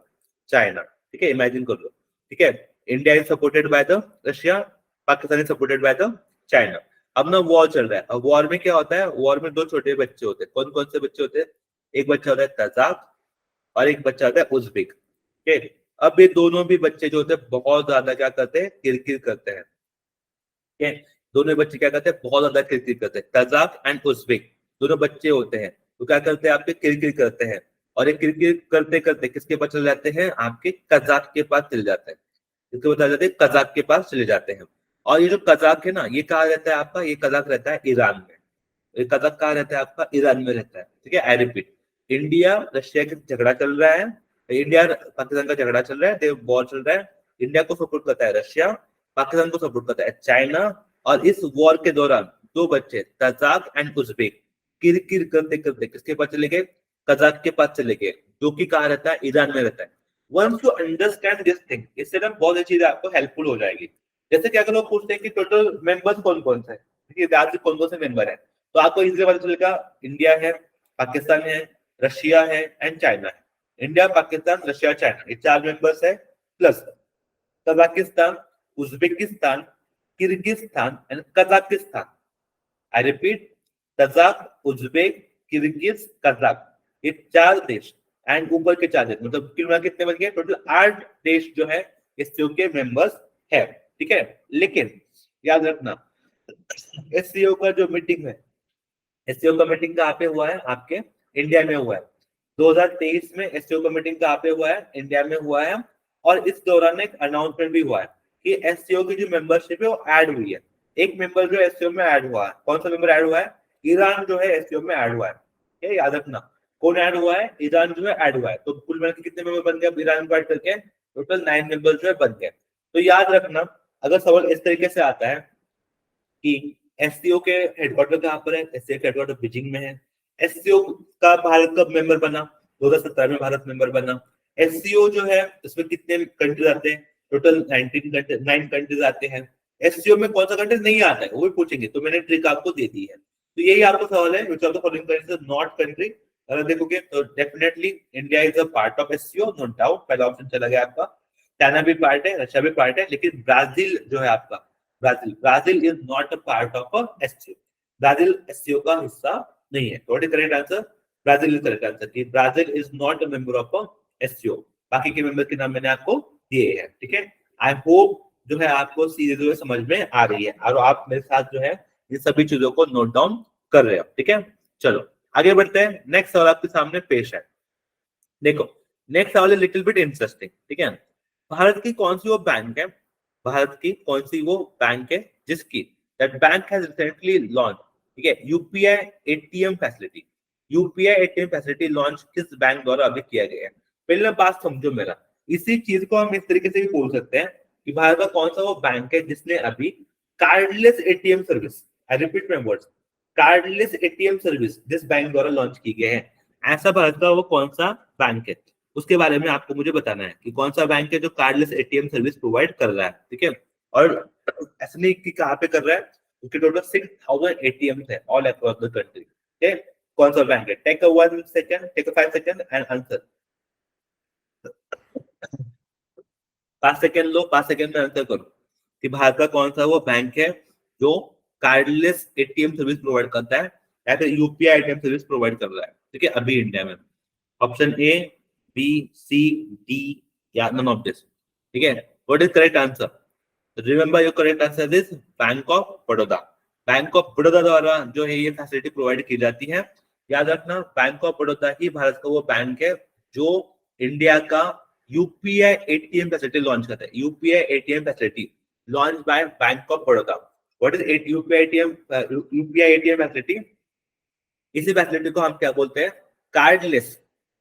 A: चाइना। ठीक है, इमेजिन कर लो। ठीक है, India is supported by the Russia, Pakistan is supported by the China. अब ना वॉर चल रहा है। अब वॉर में क्या होता है? वॉर में दो छोटे बच्चे होते हैं। कौन कौन से बच्चे होते हैं? एक बच्चा होता है कजाक और एक बच्चा होता है उज्बेक। ठीक है, अब ये दोनों भी बच्चे जो होते हैं बहुत ज्यादा क्या करते हैं? किरकिर करते हैं। ठीक है, दोनों बच्चे क्या करते हैं? बहुत ज्यादा किरकिर करते हैं। कजाक एंड उज्बेक दोनों बच्चे होते हैं, तो क्या करते हैं? आपके किरकिर करते हैं, और ये किरकिर करते करते किसके पास चले जाते हैं? आपके कजाक के पास चले जाते हैं। इसको बता जाते हैं कजाक के पास चले जाते हैं। और ये जो कजाक है ना, ये कहाँ रहता है आपका? ये कजाक रहता है ईरान में। ये कजाक कहाँ रहता है आपका? ईरान में रहता है। ठीक है, आई रिपीट, इंडिया रशिया का झगड़ा चल रहा है, इंडिया पाकिस्तान का झगड़ा चल रहा है, वॉर चल रहा है। इंडिया को सपोर्ट करता है रशिया, पाकिस्तान को सपोर्ट करता है चाइना। और इस वॉर के दौरान दो बच्चे कजाक एंड उज्बेक किरकिर करते करते किसके पास चले गए? कजाक के पास चले गए, जो कि कहाँ रहता है? ईरान में रहता है। Once you understand this thing, इससे ना बहुत अच्छी चीज आपको हेल्पफुल हो जाएगी। जैसे कि अगर लोग पूछते हैं कि टोटल मेंबर्स कौन कौन से हैं, कौन कौन से मेंबर है, तो आपको इजीली पता चलेगा। इंडिया है, पाकिस्तान है, रशिया है एंड चाइना है। इंडिया, पाकिस्तान, रशिया, चाइना, ये चार मेंबर्स है, plus Kazakhstan, Uzbekistan, Kyrgyzstan and Kazakhstan. I repeat, Kazakh, Uzbek, Kyrgyz, Kazakh, ये 4 देश एंड ऊपर के 4 देश, मतलब कितना कितने बन गए, टोटल 8 देश जो है एससीओ के मेंबर्स है। ठीक है, लेकिन याद रखना एससीओ का जो मीटिंग है, एससीओ का मीटिंग कहाँ पे हुआ है, आपके इंडिया में हुआ है। 2023 में एससीओ का मीटिंग कहाँ पे हुआ है, इंडिया में हुआ है। और इस दौरान एक अनाउंसमेंट भी हुआ है कि एससीओ की जो मेंबरशिप है वो ऐड हुई है। एक मेंबर जो एससीओ में ऐड हुआ है, कौन सा मेंबर ऐड हुआ है, ईरान जो है एससीओ में ऐड हुआ है। ये याद रखना, कौन ऐड हुआ है, ईरान जो है ऐड हुआ है। तो कुल मिलाकर के कितने मेंबर बन गए अब ईरान को ऐड करके, टोटल 9 मेंबर जो है बन गए। तो याद रखना, अगर सवाल इस तरीके से आता है कि एससीओ के हेडक्वार्टर कहाँ पर है, एससीओ के हेडक्वार्टर बीजिंग में है। एससीओ का भारत कब मेंबर बना, 2017 में भारत मेंबर बना। एससीओ जो है इसमें कितने कंट्रीज आते हैं, टोटल 9 कंट्रीज आते हैं। एससीओ में कौन सा कंट्री नहीं आता है वो भी पूछेंगे, तो मैंने ट्रिक आपको दे दी है। तो यही आपको सवाल है, which of the following countries is not country. अगर देखोगे तो definitely India is a part of SCO, no doubt, पहला ऑप्शन चला गया आपका। चाइना भी पार्ट है, रशिया भी पार्ट है, लेकिन ब्राजील जो है आपका, Brazil is not a part of SCO. Brazil SCO का हिस्सा नहीं है। What is correct answer, Brazil is correct answer कि Brazil is not a member of SCO. बाकी के मेंबर के नाम मैंने आपको दिए हैं। ठीक है, आई होप जो है आपको सीधे जो है समझ में आ रही है और आप मेरे साथ जो है ये सभी चीजों को नोट डाउन कर रहे हो। ठीक है, चलो आगे बढ़ते हैं। नेक्स्ट सवाल आपके सामने पेश है। देखो, नेक्स्ट सवाल है लिटिल बिट इंटरेस्टिंग। ठीक है, भारत की कौन सी वो बैंक है, भारत की कौन सी वो बैंक है जिसकी that bank has recently launch, ठीक है, UPI ATM facility. UPI ATM facility launch किस बैंक द्वारा अभी किया गया है। पहले बात समझो मेरा, इसी चीज को हम इस तरीके से भी बोल सकते हैं कि भारत का कौन सा वो बैंक है जिसने अभी cardless ATM service, I repeat my words, cardless ATM service जिस बैंक द्वारा लॉन्च की गई है, ऐसा भारत का वो कौन सा बैंक है, उसके बारे में आपको मुझे बताना है कि कौन सा बैंक है जो कार्डलेस एटीएम सर्विस प्रोवाइड कर रहा है। ठीक है, और ऐसा नहीं कि कहाँ पे कर रहा है, उसके टोटल 6000 एटीएम है ऑल अक्रॉस द कंट्री। ठीक है, कौन सा बैंक है, take a 1 second, take a 5 second and answer. 5 second लो, 5 सेकंड में आंसर करो कि भारत का कौन सा वो बैंक है जो कार्डलेस एटीएम सर्विस प्रोवाइड करता है या फिर यूपीआई एटीएम सर्विस प्रोवाइड कर रहा है। ठीक है, अभी इंडिया में option A, B, C, D या नन ऑफ दिस। ठीक है, what is correct answer, remember your correct answer is bank of Baroda. Bank of Baroda द्वारा जो है ये फैसिलिटी प्रोवाइड की जाती है। याद रखना, बैंक ऑफ बड़ौदा ही भारत का वो बैंक है जो इंडिया का यूपीआई एटीएम फैसिलिटी लॉन्च करता है। UPI ATM facility launch by bank of Baroda. What is UPI ATM, UPI ATM facility, इसी फैसिलिटी को हम क्या बोलते हैं, कार्डलेस,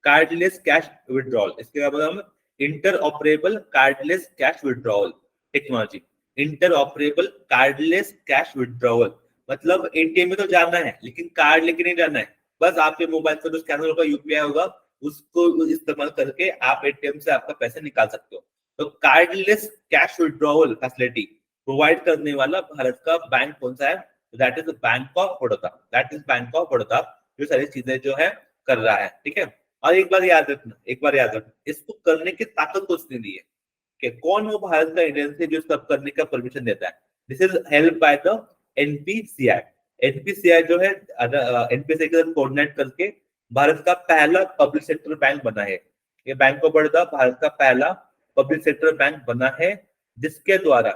A: कार्डलेस कैश विड्रॉल। इसके क्या बोला हम, inter operable cardless cash withdrawal technology. Inter operable cardless cash withdrawal मतलब एटीएम में तो जाना है लेकिन कार्ड लेके नहीं जाना है, बस आपके मोबाइल पर जो स्कैनर होगा, यूपीआई होगा, उसको इस्तेमाल करके आप एटीएम से आपका पैसा निकाल सकते हो। तो cardless cash withdrawal facility provide करने वाला भारत का बैंक कौन सा है, that is bank of Baroda. That is bank of Baroda जो सारी चीजें जो है कर रहा है। ठीक है, और एक बार याद रखना, एक बार याद रखना, इसको करने की ताकत को उसने दी है कि कौन वो भारत का एजेंसी जो इसको करने का परमिशन देता है। This is help by the NPCI. NPCI जो है एनपीसीआई के साथ कोऑर्डिनेट करके भारत का पहला पब्लिक सेक्टर बैंक बना है। ये बैंक ऑफ बड़ौदा भारत का पहला पब्लिक सेक्टर बैंक बना है जिसके द्वारा,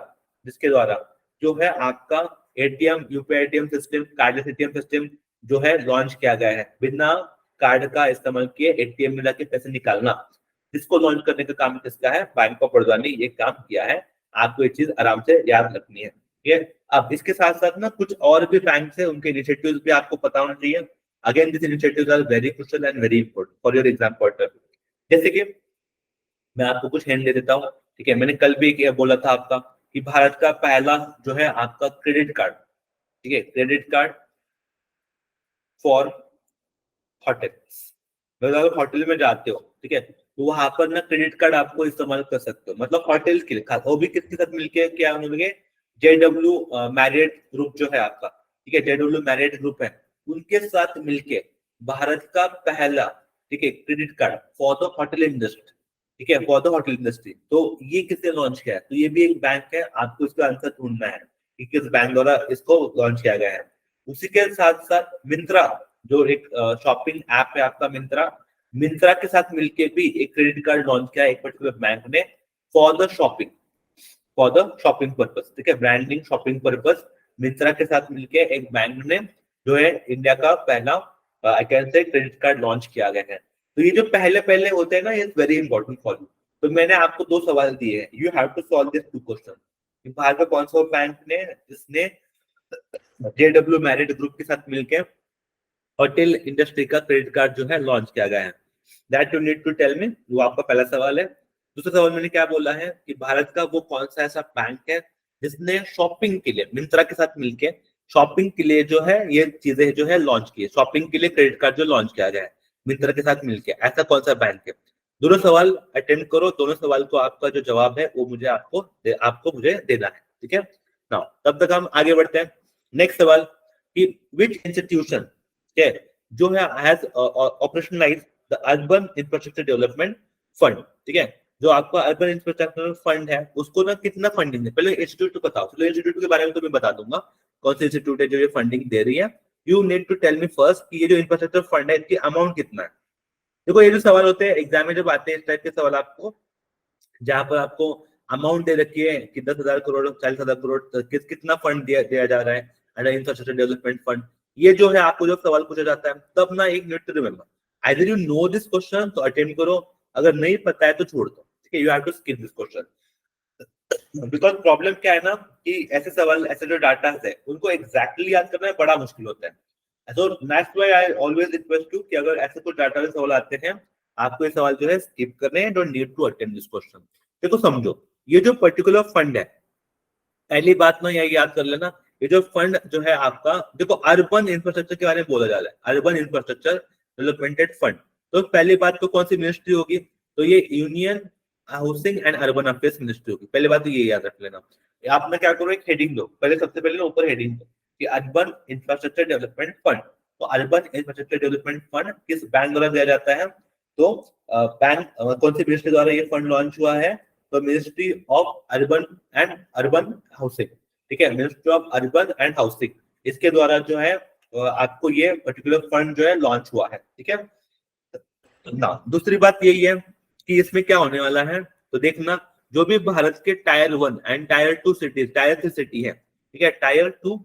A: जिसके द्वारा जो है आपका ATM, UPI ATM system, cardless ATM system जो है लॉन्च किया गया है। बिना कार्ड का इस्तेमाल किए एटीएम में जाके पैसे निकालना, इसको लॉन्च करने का काम किसका है, बैंक ऑफ बड़ौदा ने ये काम किया है। आपको ये चीज आराम से याद रखनी है। ये अब इसके साथ साथ ना कुछ और भी बैंक है, उनके इनिशिएटिव्स भी आपको पता होना चाहिए। Again this initiatives are very crucial and very important for your exam point. जैसे कि मैं आपको कुछ हिंट दे देता हूँ। ठीक है, मैंने कल भी बोला था आपका कि भारत का पहला जो है आपका क्रेडिट कार्ड, ठीक है, क्रेडिट कार्ड फॉर होटल्स। अगर होटल में जाते हो, ठीक है, तो वहां पर ना क्रेडिट कार्ड आपको इस्तेमाल कर सकते हो, मतलब होटल के लिए, वो भी किसके साथ मिलके क्या उन्होंने, जेडब्ल्यू मैरियट ग्रुप जो है आपका, ठीक है, जेडब्ल्यू मैरियट ग्रुप है, उनके साथ मिलके भारत का पहला, ठीक है, credit card for the hotel industry, ठीक है, फॉर द होटल इंडस्ट्री। तो ये किसने लॉन्च किया है? तो ये भी एक बैंक है, आपको इसका आंसर ढूंढना है कि किस बैंक द्वारा इसको लॉन्च किया गया है। उसी के साथ साथ मिंत्रा, जो एक शॉपिंग ऐप है आपका मिंत्रा, मिंत्रा के साथ मिलके भी एक क्रेडिट कार्ड लॉन्च किया है एक पर्टिकुलर बैंक ने for the shopping, for the shopping purpose. ठीक है, ब्रांडिंग शॉपिंग पर्पस मिंत्रा के साथ मिलके एक बैंक ने जो है इंडिया का पहला I can say credit card launch किया गया है। तो ये जो पहले पहले होते हैं ना, ये वेरी इंपॉर्टेंट फॉर यू। तो मैंने आपको दो सवाल दिए हैं, you have to solve this two question. Bharat का कौन सा बैंक ने जिसने जेडब्ल्यू मैरिट ग्रुप के साथ मिलकर होटल इंडस्ट्री का क्रेडिट कार्ड जो है लॉन्च किया गया है? That you need to tell me. वो आपका पहला सवाल है। दूसरा सवाल मैंने क्या बोला है कि भारत का वो कौन सा ऐसा बैंक है जिसने शॉपिंग के लिए मिंत्रा के साथ मिलके शॉपिंग के लिए जो है ये चीजें जो है लॉन्च की है, शॉपिंग के लिए क्रेडिट कार्ड जो लॉन्च किया गया है मिंत्रा के साथ मिलके, ऐसा कौन सा बैंक है? दोनों सवाल अटेम्प्ट करो, दोनों सवाल को आपका जो जवाब है वो मुझे आपको मुझे देना है। ठीक है ना, तब तक हम आगे बढ़ते हैं। नेक्स्ट सवाल कि विच इंस्टीट्यूशन है जो है has operationalize the urban infrastructure development fund. ठीक है, जो आपका अर्बन इंफ्रास्ट्रक्चर फंड है उसको ना कितना फंडिंग है, पहले इंस्टीट्यूट को बताओ। चलो इंस्टीट्यूट के बारे में तो मैं बता दूंगा कौन सी इंस्टीट्यूट है जो ये फंडिंग दे रही है। You need to tell me first कि ये जो इंफ्रास्ट्रक्चर फंड है इसकी अमाउंट कितना है। देखो ये जो सवाल होते हैं एग्जाम में जब आते हैं इस टाइप के सवाल आपको, जहां पर आपको अमाउंट दे रखी है कि 10,000 करोड़ 40,000 करोड़ कितना फंड दिया जा रहा है अंडर इंफ्रास्ट्रक्चर डेवलपमेंट फंड, ये जो है आपको जो सवाल पूछा जाता है तब ना एक need to remember either you know this question तो अटेम्प्ट करो, अगर नहीं पता है तो छोड़ दो। ठीक है, you have to skip this question. Because problem क्या है ना कि ऐसे सवाल, ऐसे जो डाटा है उनको एग्जैक्टली याद करना बड़ा मुश्किल होता है। So that's why I always request you कि अगर ऐसे कुछ डाटा सवाल आते हैं आपको ये सवाल जो है स्किप करने हैं, don't need to attempt this question. देखो समझो, ये जो पर्टिकुलर फंड है, पहली बात ना यही याद कर लेना, ये जो फंड जो है आपका, देखो अर्बन इंफ्रास्ट्रक्चर के बारे में बोला जा रहा है, अर्बन इंफ्रास्ट्रक्चर डेवलपमेंट फंड। तो पहली बात तो कौन सी मिनिस्ट्री होगी? तो ये union housing and urban affairs ministry होगी। पहली बात तो ये याद रख लेना। आप ना क्या करो, एक हेडिंग दो, पहले सबसे पहले ना ऊपर हेडिंग दो कि अर्बन इंफ्रास्ट्रक्चर डेवलपमेंट फंड। तो अर्बन इंफ्रास्ट्रक्चर डेवलपमेंट फंड किस बैंक द्वारा दिया जाता है? तो बैंक कौन सी मिनिस्ट्री द्वारा ये फंड लॉन्च हुआ है? तो ministry of urban and urban housing. ठीक है, ministry of urban and housing, इसके द्वारा जो है आपको ये पर्टिकुलर फंड जो है लॉन्च हुआ है। ठीक है ना, दूसरी बात यही है कि इसमें क्या होने वाला है, तो देखना जो भी भारत के tyre 1 and tyre 2 cities, tyre 3 city है, ठीक है, टायर 2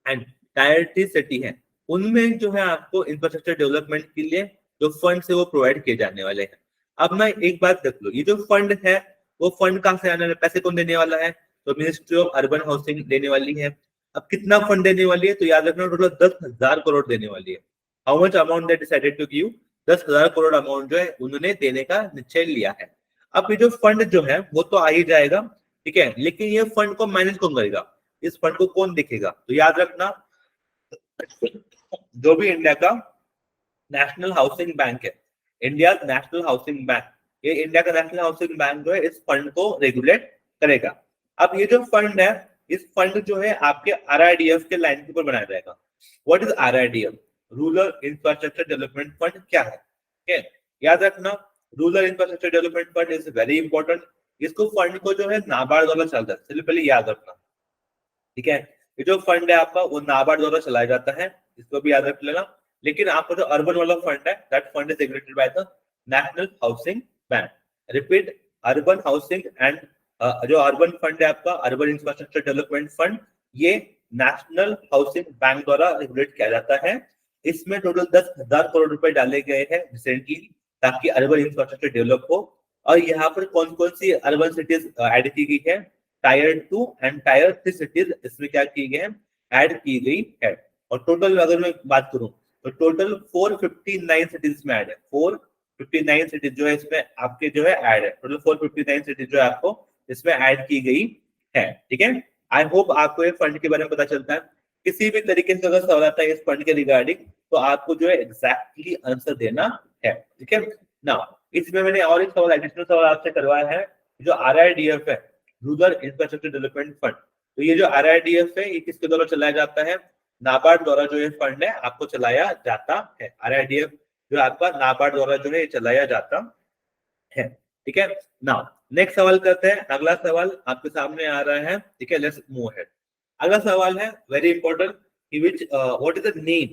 A: एंड टायर 3 सिटी है, उनमें जो है आपको इंफ्रास्ट्रक्चर डेवलपमेंट के लिए जो फंड है वो प्रोवाइड किए जाने वाले हैं। अब मैं एक बात देख लो, ये जो फंड है वो फंड कहाँ से आने वाला है, पैसे कौन देने वाला है? तो मिनिस्ट्री ऑफ अर्बन हाउसिंग देने वाली है। अब कितना फंड देने वाली है? तो याद रखना टोटल 10,000 करोड़ देने वाली है। How much amount they decided to give? 10,000 crore amount जो है उन्होंने देने का निश्चय लिया है। अब ये जो फंड जो है वो तो आ ही जाएगा, ठीक है, लेकिन ये फंड को मैनेज कौन करेगा? इस फंड को कौन देखेगा? तो याद रखना जो भी इंडिया का नेशनल हाउसिंग बैंक है, इंडिया नेशनल हाउसिंग बैंक, ये इंडिया का नेशनल हाउसिंग बैंक जो है इस फंड को रेगुलेट करेगा। अब ये जो फंड है, इस फंड जो है आपके आरआईडीएफ के लाइन के ऊपर बनाया जाएगा। What is RIDF? Rural infrastructure development fund क्या है? ठीक है, याद रखना rural infrastructure development fund is very important. इसको फंड को जो है नाबार्ड द्वारा चलता है, चलिए पहले याद रखना। ठीक है, ये जो फंड है आपका वो नाबार्ड द्वारा चलाया जाता है, इसको भी याद रख लेना। लेकिन आपका जो अर्बन वाला फंड है, that fund is regulated by the national housing bank. Repeat, urban housing and जो अर्बन फंड है आपका अर्बन इंफ्रास्ट्रक्चर डेवलपमेंट फंड, ये नेशनल हाउसिंग बैंक द्वारा रेगुलेट किया जाता है। इसमें टोटल 10,000 करोड़ रुपए डाले गए हैं रिसेंटली ताकि अर्बन इंफ्रास्ट्रक्चर डेवलप हो। और यहाँ पर कौन कौन सी अर्बन सिटीज ऐड की गई है? टायर 2 एंड टायर 3 सिटीज इसमें क्या की गई है? ऐड की गई है। और टोटल अगर मैं बात करूं तो टोटल 459 सिटीज में ऐड है। 459 सिटीज जो है इसमें आपके जो है ऐड है, टोटल 459 सिटीज जो है आपको इसमें ऐड की गई है। ठीक है, आई होप आपको ये फंड के बारे में पता चलता है। किसी भी तरीके से अगर सवाल आता है इस फंड के रिगार्डिंग तो आपको जो है एग्जैक्टली आंसर देना है। ठीक है ना, इसमें मैंने और एक सवाल एडिशनल सवाल आपसे करवाया है, जो आरआईडीएफ है, रूरल इंफ्रास्ट्रक्चर डेवलपमेंट फंड। तो ये जो आरआईडीएफ है ये किसके द्वारा चलाया जाता है? नाबार्ड द्वारा जो ये फंड है आपको चलाया जाता है। आरआईडीएफ जो आपका नाबार्ड द्वारा जो है चलाया जाता है। ठीक है। नाउ नेक्स्ट सवाल करते हैं। अगला सवाल आपके सामने आ रहा है, ठीक है। Let's move ahead. अगला सवाल है very important, which what is the name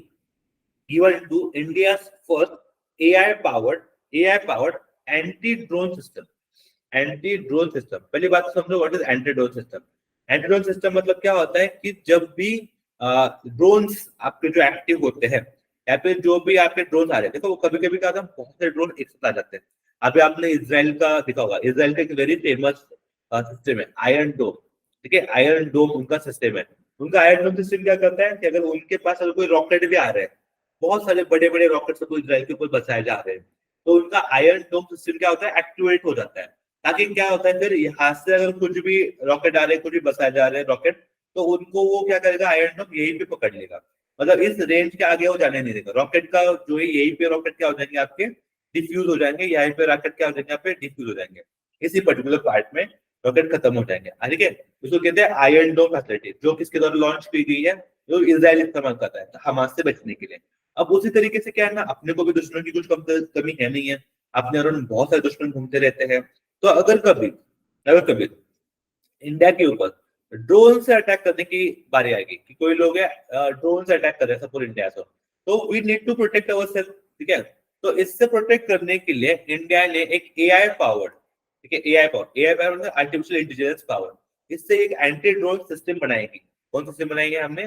A: given to India's first AI powered anti-drone system? Anti drone system, पहली बात तो समझो what is anti drone system. Anti drone system मतलब क्या होता है कि जब भी ड्रोन्स आपके जो एक्टिव होते हैं या फिर जो भी आपके ड्रोन आ रहे हैं, देखो वो कभी कभी क्या होता है बहुत से ड्रोन एक साथ आ जाते हैं। अभी आपने इसराइल का देखा होगा, इसराइल का एक वेरी फेमस सिस्टम है आयरन डोम, ठीक है। आयरन डोम उनका सिस्टम है। उनका आयरन डोम सिस्टम क्या करता है कि अगर उनके पास अगर कोई रॉकेट भी आ रहे हैं, बहुत सारे बड़े बड़े रॉकेट को इसराइल के ऊपर बचाए जा रहे हैं, तो उनका आयरन डोम सिस्टम क्या होता है, एक्टिवेट हो जाता है। ताकि क्या होता है फिर यहाँ से अगर कुछ भी रॉकेट आ रहे हैं, कुछ भी बसाए जा रहे हैं रॉकेट, तो उनको वो क्या करेगा, आयरन डोम यहीं पे पकड़ लेगा। मतलब इस रेंज के आगे वो जाने नहीं देगा। रॉकेट का जो है यहीं पे रॉकेट क्या हो जाएंगे आपके डिफ्यूज हो जाएंगे, यहीं पे रॉकेट क्या हो जाएंगे यहाँ पे डिफ्यूज हो जाएंगे, इसी पर्टिकुलर पार्ट में रॉकेट खत्म हो जाएंगे। ठीक है, इसको कहते हैं आयरन डोम फैसिलिटी, जो किसके द्वारा लॉन्च की गई है, जो इजराइल इस्तेमाल करता है हमास से बचने के लिए। अब उसी तरीके से क्या है ना, अपने को भी दुश्मन की कुछ कमी है नहीं है, अपने अराउंड बहुत सारे दुश्मन घूमते रहते हैं। तो अगर कभी इंडिया के ऊपर ड्रोन से अटैक करने की बारी आएगी कि कोई लोग है ड्रोन से अटैक कर रहे हैं पूरे इंडिया से, तो we need to protect our self, ठीक है। तो इससे प्रोटेक्ट करने के लिए इंडिया ने एक एआई पावर्ड, ठीक है, AI power artificial intelligence power, इससे एक एंटी ड्रोन सिस्टम बनाएगी। कौन सिस्टम बनाएगी हमने,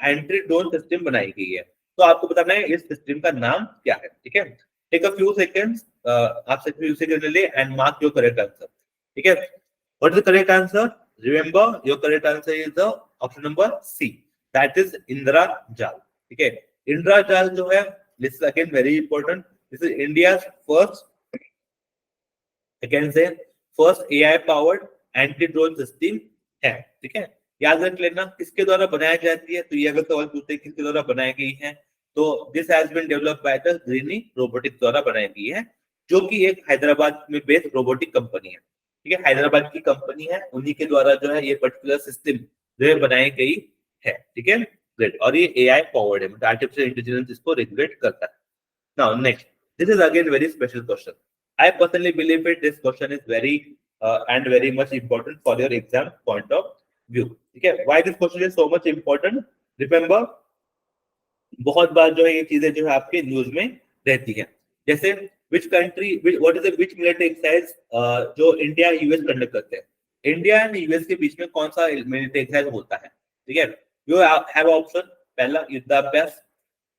A: एंटी ड्रोन सिस्टम बनाई गई है। तो आपको बताना है इस सिस्टम का नाम क्या है, ठीक है। टेक अ फ्यू सेकंड्स, आप फ्यू सेकंड ले and mark your correct answer, ठीक है। What is the correct answer? Remember, your correct answer is the option number C. That is Indra Jal. ठीक है, Indra Jal जो है, this is again very important. This is India's first, I can say, first AI powered anti-drone system है, ठीक है। याद रख लेना किसके द्वारा बनाई जाती है। तो ये अगर सवाल पूछते हैं किसके द्वारा बनाई गई है, तो this has been developed by the Grene Robotics द्वारा बनाई गई है, जो कि एक हैदराबाद में बेस्ड रोबोटिक कंपनी है, ठीक है। हैदराबाद की कंपनी है, उन्हीं के द्वारा जो है ये पर्टिकुलर सिस्टम जो है बनाई गई है, ठीक है। ग्रेट। और ये एआई पावर्ड है, मतलब आर्टिफिशियल इंटेलिजेंस इसको रेगुलेट करता है। Now next, this is again very special question. I personally believe it this question is very and very much important for your exam point of view, ठीक है। Why this question is so much important? Remember, बहुत बार जो है ये चीजें जो है आपके न्यूज में रहती है। जैसे which country, what is the which military exercise जो इंडिया यूएस कंडक्ट करते हैं, इंडिया एंड यूएस के बीच में कौन सा मिलिट्री एक्सरसाइज होता है, ठीक है। यू हैव ऑप्शन, पहला युद्धाभ्यास,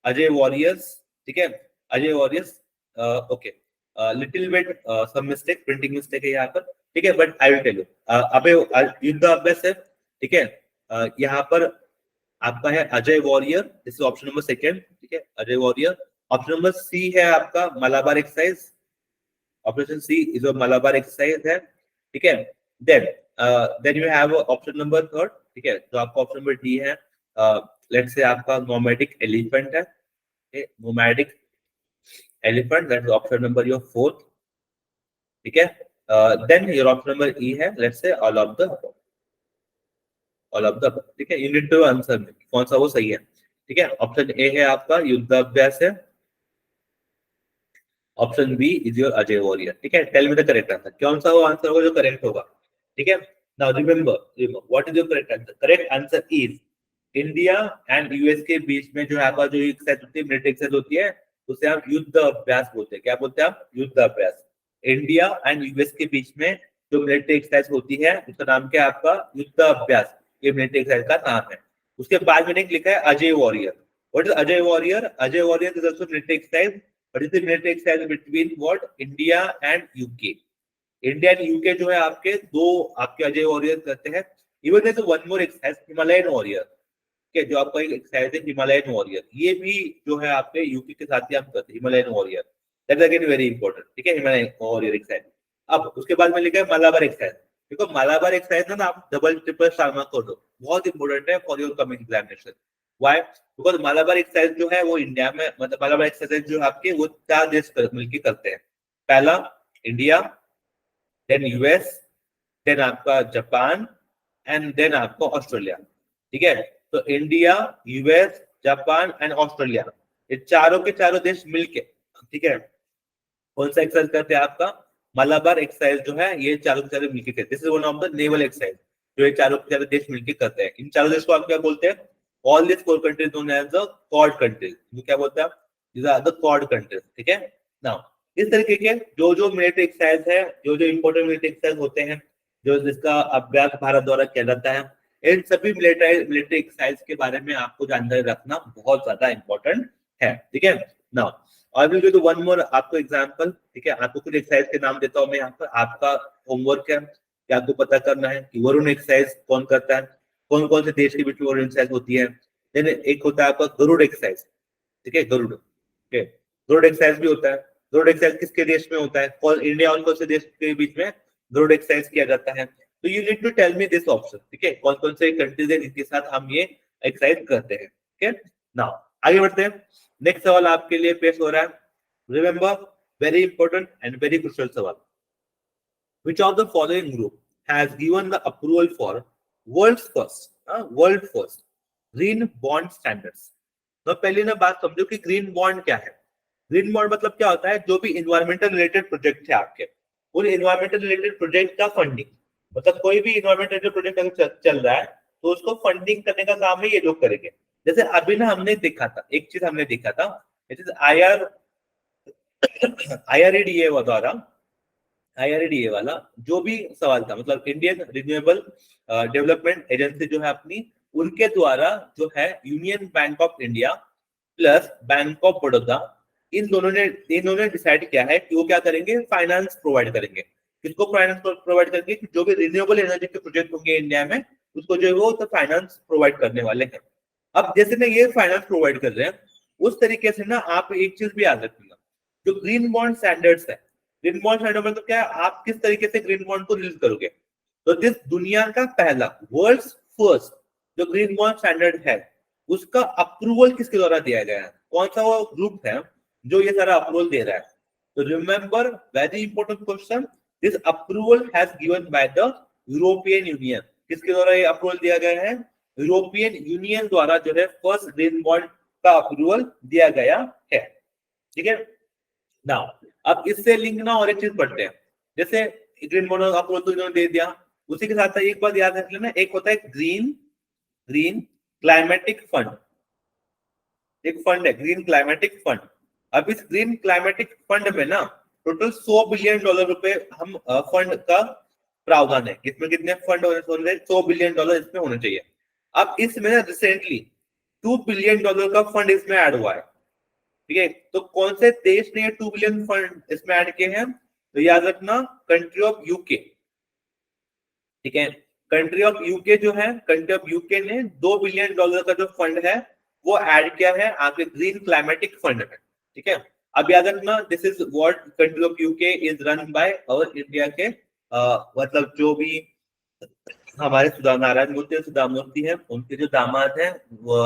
A: अजय वॉरियर्स, ठीक है, Ajay warriors, okay, little bit some mistake, printing mistake है यहाँ पर, ठीक है, but I will tell you. अबे युद्धाभ्यास है, ठीक है। यहाँ पर आपका है Ajay warrior, this is option number second, ठीक है, Ajay warrior. Option number C है आपका Malabar exercise, option C is a Malabar exercise है, ठीक है। Then you have option number third, ठीक है, तो आपका ऑप्शन नंबर डी है, लेट्स से आपका नोमैडिक एलिफेंट है, nomadic elephant, that is option number your fourth, ठीक है। Then your option number E है, लेट्स से ऑल ऑफ द, ठीक है। यू नीड टू आंसर कौन सा वो सही है, ठीक है। ऑप्शन ए है आपका युद्धाभ्यास है, option B is your Ajay warrior, ठीक है। Tell me the correct answer, कौन सा वो आंसर होगा जो करेक्ट होगा, ठीक है। Now remember what is your correct answer? Correct answer is India and US के बीच में जो है आपका जो एक्सरसाइज होती है, मिलिट्री एक्सरसाइज होती है, उसे आप युद्ध अभ्यास बोलते हैं। क्या बोलते हैं आप? युद्ध अभ्यास। इंडिया एंड यूएस के बीच में जो मिलिट्री एक्सरसाइज होती है उसका नाम क्या है आपका? युद्ध अभ्यास, ये मिलिट्री एक्सरसाइज का नाम है। उसके बाद मैंने लिखा है Ajay warrior. What is Ajay warrior? Ajay warrior is also military exercise, but is the military exercise between what? India and UK. India and UK जो है आपके दो आपके अजय वॉरियर करते हैं। Even there is one more exercise, Himalayan warrior, ठीक है, जो आपका एक एक्सरसाइज है हिमालयन वॉरियर, ये भी जो है आपके यूके के साथ ही हम करते हैं Himalayan warrior, that is again very important, ठीक है, हिमालयन वॉरियर एक्सरसाइज। अब उसके बाद में लिखा है मलाबार एक्सरसाइज। देखो मलाबार एक्सरसाइज ना आप डबल ट्रिपल स्टार मार्क कर दो, बहुत इंपॉर्टेंट है for your coming examination. Why? Because Malabar exercise जो है वो इंडिया में, मतलब मलाबार एक्सरसाइज जो आपके वो 4 देश मिलकर करते हैं। पहला इंडिया, देन यूएस, देन आपका जापान एंड देन आपको ऑस्ट्रेलिया, ठीक है। तो India, US, Japan and Australia, ये चारों के चारों देश मिलके, ठीक है, कौन सा एक्सरसाइज करते हैं आपका? मालाबार एक्सरसाइज जो है ये चारों के चारों मिलकर करते हैं। This is one of the naval exercise जो ये चारों के चारों देश मिलकर करते हैं। इन चारों देश को आप क्या बोलते हैं? All this four countries known as the Quad countries. जो क्या बोलते हैं? These are the Quad countries. ठीक है। नाउ इस तरीके के जो जो मिलिट्री एक्सरसाइज है, जो जो इंपॉर्टेंट मिलिट्री एक्सरसाइज होते हैं, जो जिसका अभ्यास भारत द्वारा किया जाता है, इन सभी मिलिट्री एक्सरसाइज के बारे में आपको जानकारी रखना बहुत ज्यादा इंपॉर्टेंट है। ठीक है। नाउ और विल डू वन मोर आपको एग्जांपल। ठीक है। आपको कुछ एक्सरसाइज के नाम देता हूं मैं यहाँ पर। आपका होमवर्क है कि आपको पता करना है कि वरुण एक्सरसाइज कौन करता है, कौन कौन से देश के बीच में वरुण एक्सरसाइज होती है। देन एक होता है आपका गरुड़ एक्सरसाइज। ठीक है, गरुड़। ठीक है, गरुड़ एक्सरसाइज भी होता है। गरुड़ एक्सरसाइज किसके देश में होता है? कौन इंडिया और कौन से देश के बीच में गरुड़ एक्सरसाइज किया जाता है? तो you need to tell me this option. ठीक है, कौन कौन से कंट्रीज है जिनके साथ हम ये एक्सरसाइज करते हैं। ठीक है। नाउ आगे बढ़ते हैं। नेक्स्ट सवाल आपके लिए पेश हो रहा है। Remember, very important and very crucial सवाल। Which of the following group has given the approval for world first green bond standards? तो पहले ना बात समझो कि ग्रीन बॉन्ड क्या है। ग्रीन बॉन्ड मतलब क्या होता है? जो भी इन्वायरमेंटल रिलेटेड प्रोजेक्ट है आपके, उन इन्वायरमेंटल रिलेटेड प्रोजेक्ट का फंडिंग, मतलब कोई भी इन्वायरमेंटल रिलेटेड प्रोजेक्ट अगर चल रहा है तो उसको फंडिंग करने का काम है ये लोग करेंगे। जैसे अभी ना हमने देखा था, एक चीज हमने देखा था, इट इज IREDA द्वारा, IREDA वाला जो भी सवाल था, मतलब इंडियन रिन्यूएबल डेवलपमेंट एजेंसी जो है अपनी, उनके द्वारा जो है Union Bank of India plus Bank of Baroda, इन दोनों ने डिसाइड किया है कि वो क्या करेंगे? फाइनेंस प्रोवाइड करेंगे। किसको फाइनेंस प्रोवाइड करेंगे? जो भी रिन्यूएबल एनर्जी के प्रोजेक्ट होंगे इंडिया में, उसको जो है वो तो फाइनेंस प्रोवाइड करने वाले हैं। अब जैसे ना ये फाइनेंस प्रोवाइड कर रहे हैं, उस तरीके से ना आप एक चीज भी याद रखिएगा, जो ग्रीन बॉन्ड स्टैंडर्ड्स है, ग्रीन बॉन्ड स्टैंडर्ड मतलब क्या है? आप किस तरीके से ग्रीन बॉन्ड को रिलीज करोगे? तो जिस दुनिया का पहला, वर्ल्ड फर्स्ट जो ग्रीन बॉन्ड स्टैंडर्ड है, उसका अप्रूवल किसके द्वारा दिया गया है? कौन सा वो ग्रुप है जो ये सारा अप्रूवल दे रहा है? तो remember, very important question, this approval has given by the European union. किसके द्वारा ये अप्रूवल दिया गया है? यूरोपियन यूनियन द्वारा जो है फर्स्ट ग्रीन बॉन्ड का अप्रूवल दिया गया है। ठीक है। नाउ अब इससे लिंक ना और एक चीज पढ़ते हैं। जैसे ग्रीन बॉन्ड अप्रूवल तो इन्होंने दे दिया, उसी के साथ एक बात याद रख लेना, एक होता है ग्रीन क्लाइमेटिक फंड। एक फंड है ग्रीन क्लाइमेटिक फंड। अब इस ग्रीन क्लाइमेटिक फंड में ना टोटल $100 बिलियन रुपए हम फंड का प्रावधान है। इसमें कितने फंड होने चाहिए? $100 बिलियन इसमें होने चाहिए। अब इसमें ना रिसेंटली $2 बिलियन का फंड इसमें ऐड हुआ है। ठीक है, तो कौन से देश ने $2 बिलियन फंड इसमें ऐड किए हैं? तो याद रखना, कंट्री ऑफ यूके। ठीक है, कंट्री ऑफ यूके जो है, कंट्री ऑफ यूके ने $2 बिलियन का जो फंड है वो ऐड किया है आपके ग्रीन क्लाइमेटिक फंड में। ठीक है, अब याद रखना, this is what country of UK is run by और इंडिया के मतलब जो भी हमारे नारायण मूर्ति है, उनके जो दामाद है वो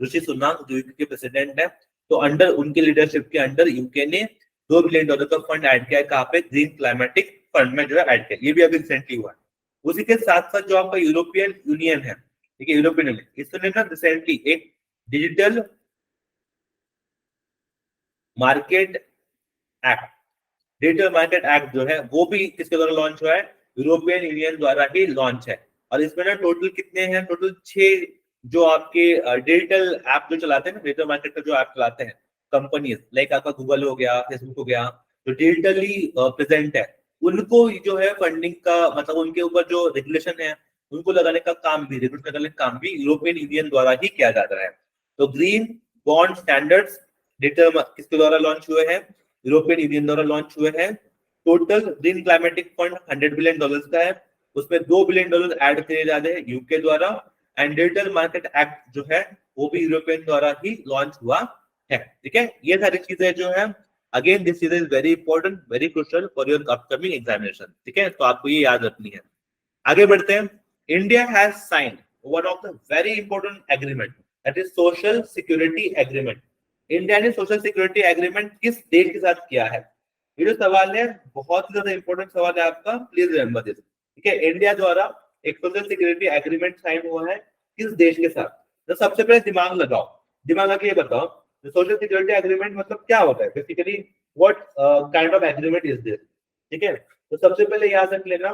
A: ऋषि सुनाक, जो यूके के प्रेसिडेंट है, तो अंडर उनके लीडरशिप के अंडर यूके ने $2 बिलियन का फंड ऐड किया है। कहाँ पे? ग्रीन क्लाइमेटिक फंड में जो है ऐड किया। ये भी अभी रिसेंटली हुआ है। उसी के साथ साथ जो आपका यूरोपियन यूनियन है, ठीक है, यूरोपियन यूनियन, इसने ना रिसेंटली एक digital market act, digital market act जो है वो भी किसके द्वारा लॉन्च हुआ है? यूरोपियन यूनियन द्वारा ही लॉन्च है। और इसमें ना टोटल कितने हैं? टोटल 6 जो आपके डिजिटल ऐप जो चलाते हैं, डिजिटल मार्केट का जो ऐप चलाते हैं कंपनीज, लाइक आपका गूगल हो गया, फेसबुक हो गया, जो डिजिटली प्रेजेंट है, उनको जो है फंडिंग का, मतलब उनके ऊपर जो रेगुलेशन है उनको लगाने का काम भी, रेगुलेट करने का काम भी यूरोपियन यूनियन द्वारा ही किया जाता है। तो ग्रीन बॉन्ड स्टैंडर्ड्स डिजिटल किसके द्वारा लॉन्च हुए हैं? यूरोपियन यूनियन द्वारा लॉन्च हुए हैं। Total green climatic fund $100 billion का है, उसमें $2 बिलियन ऐड किए जा रहे हैं यूके द्वारा। एंड डिजिटल मार्केट एक्ट जो है वो भी यूरोपियन द्वारा ही लॉन्च हुआ है। ठीक है, ये सारी चीजें जो है, अगेन दिस चीज is very important, very crucial for your upcoming examination. ठीक है, तो आपको ये याद रखनी है। आगे बढ़ते हैं। India has signed one of the very important agreement, that is social security agreement. India ने सोशल सिक्योरिटी एग्रीमेंट किस देश के साथ किया है? ये जो सवाल है बहुत ही ज्यादा इंपॉर्टेंट सवाल है आपका, प्लीज रिमेंबर दिस। ठीक है, इंडिया द्वारा एक सोशल सिक्योरिटी एग्रीमेंट साइन हुआ है किस देश के साथ? तो सबसे पहले दिमाग लगाओ, दिमाग लगा के ये बताओ, सोशल सिक्योरिटी एग्रीमेंट मतलब क्या होता है basically? What kind of agreement is this? ठीक है। तो सबसे पहले याद रख लेना,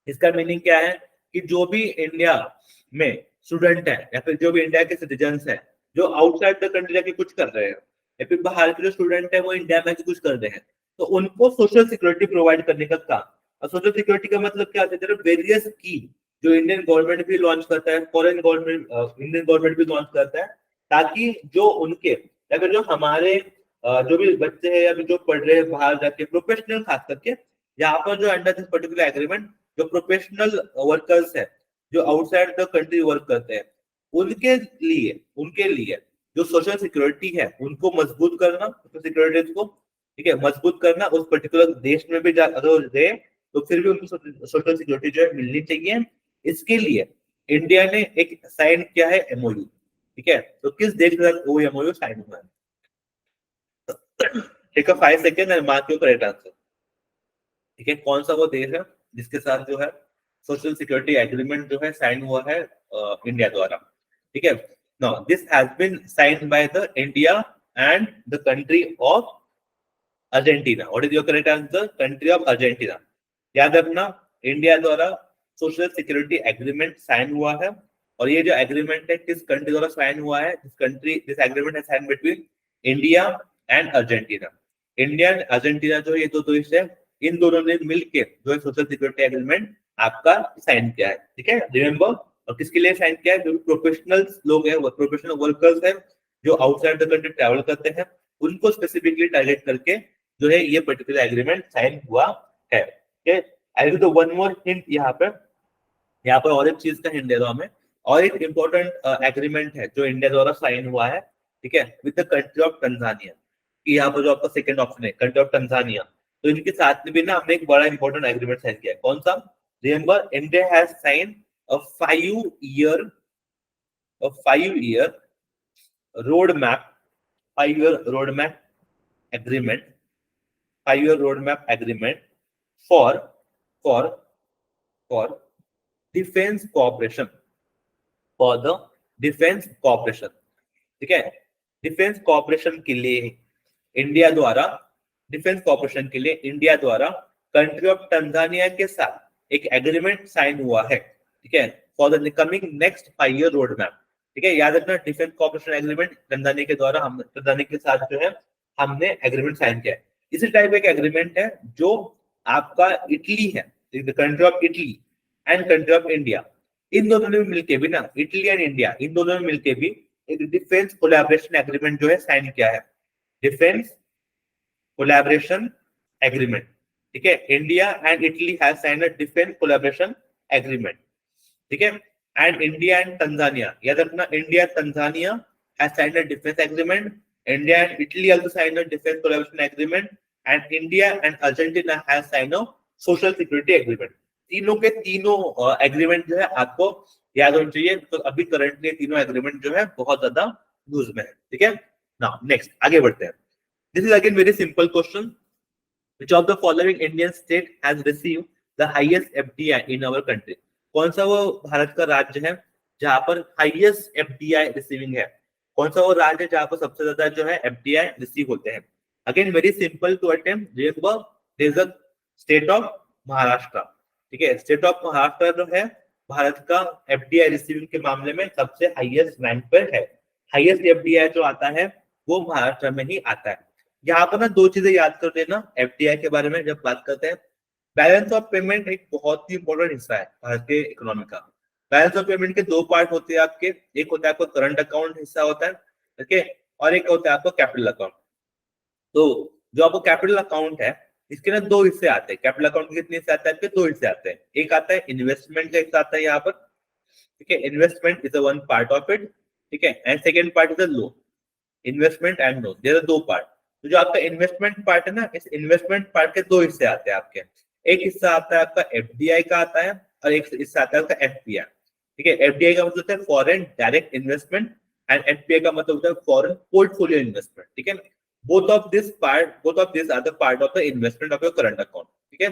A: इसका मीनिंग क्या है कि जो भी इंडिया में स्टूडेंट है या फिर जो भी इंडिया के सिटीजन्स है जो आउटसाइड द कंट्री जाके कुछ कर रहे हैं, या फिर बाहर के जो स्टूडेंट है वो इंडिया में कुछ कर रहे हैं, तो उनको सोशल सिक्योरिटी प्रोवाइड करने का काम। और सोशल सिक्योरिटी का मतलब क्या होता है, वेरियस स्कीम जो इंडियन गवर्नमेंट भी लॉन्च करता है, फॉरेन गवर्नमेंट, इंडियन गवर्नमेंट भी लॉन्च करता है, ताकि जो उनके या फिर जो हमारे जो भी बच्चे हैं या फिर जो पढ़ रहे हैं बाहर जाके, प्रोफेशनल खास करके यहाँ पर जो अंडर दिस पर्टिकुलर एग्रीमेंट जो प्रोफेशनल वर्कर्स है जो आउटसाइड द कंट्री वर्क करते हैं, उनके लिए जो सोशल सिक्योरिटी है उनको मजबूत करना, सोशल सिक्योरिटी को, ठीक है, मजबूत करना। उस पर्टिकुलर देश में भी अगर रहे तो फिर भी उनको सोशल सिक्योरिटी जो है मिलनी चाहिए। इसके लिए इंडिया ने एक साइन किया है एमओयू, ठीक है। तो किस देश के साथ वो एमओयू साइन हुआ है? ठीक है, 5 second and mark your correct answer. ठीक है, कौन सा वो देश है जिसके साथ जो है सोशल सिक्योरिटी एग्रीमेंट जो है साइन हुआ है इंडिया द्वारा? ठीक है, no this has been signed by the India and the country of Argentina. What is your correct answer? Country of Argentina. याद रखना, इंडिया द्वारा सोशल सिक्योरिटी एग्रीमेंट साइन हुआ है, और ये जो एग्रीमेंट है किस कंट्री द्वारा साइन हुआ है? दिस एग्रीमेंट है sign between India and Argentina. India and Argentina जो ये दो देश है, इन दोनों ने मिलकर जो है सोशल सिक्योरिटी एग्रीमेंट आपका साइन किया है। ठीक है, रिमेंबर। और किसके लिए साइन किया है? जो प्रोफेशनल लोग हैं, प्रोफेशनल वर्कर्स हैं जो आउटसाइड द कंट्री ट्रैवल करते हैं, उनको स्पेसिफिकली टारगेट करके जो है ये पर्टिकुलर एग्रीमेंट साइन हुआ है। I will do one more hint यहाँ पर और एक चीज का हिंट दे दो हमें। और एक इंपॉर्टेंट एग्रीमेंट है जो इंडिया द्वारा साइन हुआ है, ठीक है, विद द कंट्री ऑफ टंजानिया। यहाँ पर जो आपका सेकंड ऑप्शन है कंट्री ऑफ टंजानिया, तो इनके साथ में भी ना हमने एक बड़ा इंपॉर्टेंट एग्रीमेंट साइन किया है। कौन सा? Remember, India has sign a 5 year road map 5 year roadmap agreement 5 year roadmap agreement for for for defense cooperation, for the defense cooperation। ठीक है, डिफेंस कॉपरेशन के लिए इंडिया द्वारा डिफेंस कॉपरेशन के लिए इंडिया द्वारा कंट्री ऑफ टंजानिया के साथ एक एग्रीमेंट साइन हुआ है। ठीक है, for the coming next 5 year road map. ठीक है, याद रखना, डिफेंस कॉपरेशन एग्रीमेंट टंजानिया के द्वारा हम टंजानिया के साथ जो है हमने एग्रीमेंट साइन किया है। इसी टाइप एक एग्रीमेंट है जो आपका इटली है, country of Italy and country of India, इन दोनों ने मिलकर भी ना, इटली एंड इंडिया इन दोनों ने मिलकर भी एक डिफेंस कोलैबोरेशन एग्रीमेंट जो है साइन किया है। Defence collaboration agreement. ठीक है, India and Italy have signed a defence collaboration agreement. ठीक है, एंड इंडिया एंड तंजानिया, याद रखना, India Tanzania have signed a defence agreement, India and Italy also signed a defence collaboration agreement, and India and Argentina have signed a social security agreement. तीनों के तीनों agreement जो है आपको याद होना चाहिए, तो अभी करंटली तीनों एग्रीमेंट जो है बहुत ज्यादा यूज में है। ठीक है, नाउ नेक्स्ट आगे बढ़ते हैं। This is again very simple question. Which of the following Indian state has received the highest FDI in our country? कौन सा वो भारत का राज्य है जहां पर हाईएस्ट एफडीआई रिसीविंग है? कौन सा वो राज्य है जहां पर सबसे ज्यादा जो है एफडीआई रिसीव होते हैं? Again very simple to attempt, there is the state of Maharashtra. ठीक है, स्टेट ऑफ महाराष्ट्र जो है भारत का एफडीआई रिसीविंग के मामले में सबसे हाईएस्ट रैंक पर है। हाईएस्ट एफडीआई जो आता है वो महाराष्ट्र में ही आता है। यहाँ पर ना दो चीजें याद कर देना एफडीआई के बारे में जब बात करते हैं। बैलेंस ऑफ पेमेंट एक बहुत ही इंपॉर्टेंट हिस्सा है भारत के इकोनॉमी का। बैलेंस ऑफ पेमेंट के दो पार्ट होते हैं आपके, एक होता है आपका करंट अकाउंट हिस्सा होता है, ठीक है, और एक होता है आपका कैपिटल अकाउंट। तो जो आपको कैपिटल अकाउंट है इसके ना दो हिस्से आते हैं। कैपिटल अकाउंट के कितने हिस्से आते हैं आपके? दो हिस्से आते हैं। एक आता है इन्वेस्टमेंट का हिस्सा आता है यहाँ पर, ठीक है, investment is one part of it, ठीक है, and second part is loan. Investment and loan, there are दो पार्ट। तो जो आपका इन्वेस्टमेंट पार्ट है ना, इस इन्वेस्टमेंट पार्ट के दो हिस्से आते हैं आपके। एक हिस्सा आता है आपका एफडीआई का आता है, और एक हिस्सा आता है आपका एफपीआई। ठीक है, एफडीआई का मतलब होता है foreign direct investment, and FPI का मतलब होता है फॉरेन पोर्टफोलियो इन्वेस्टमेंट। ठीक है, both of these are the part of the investment of your current account। ठीक है,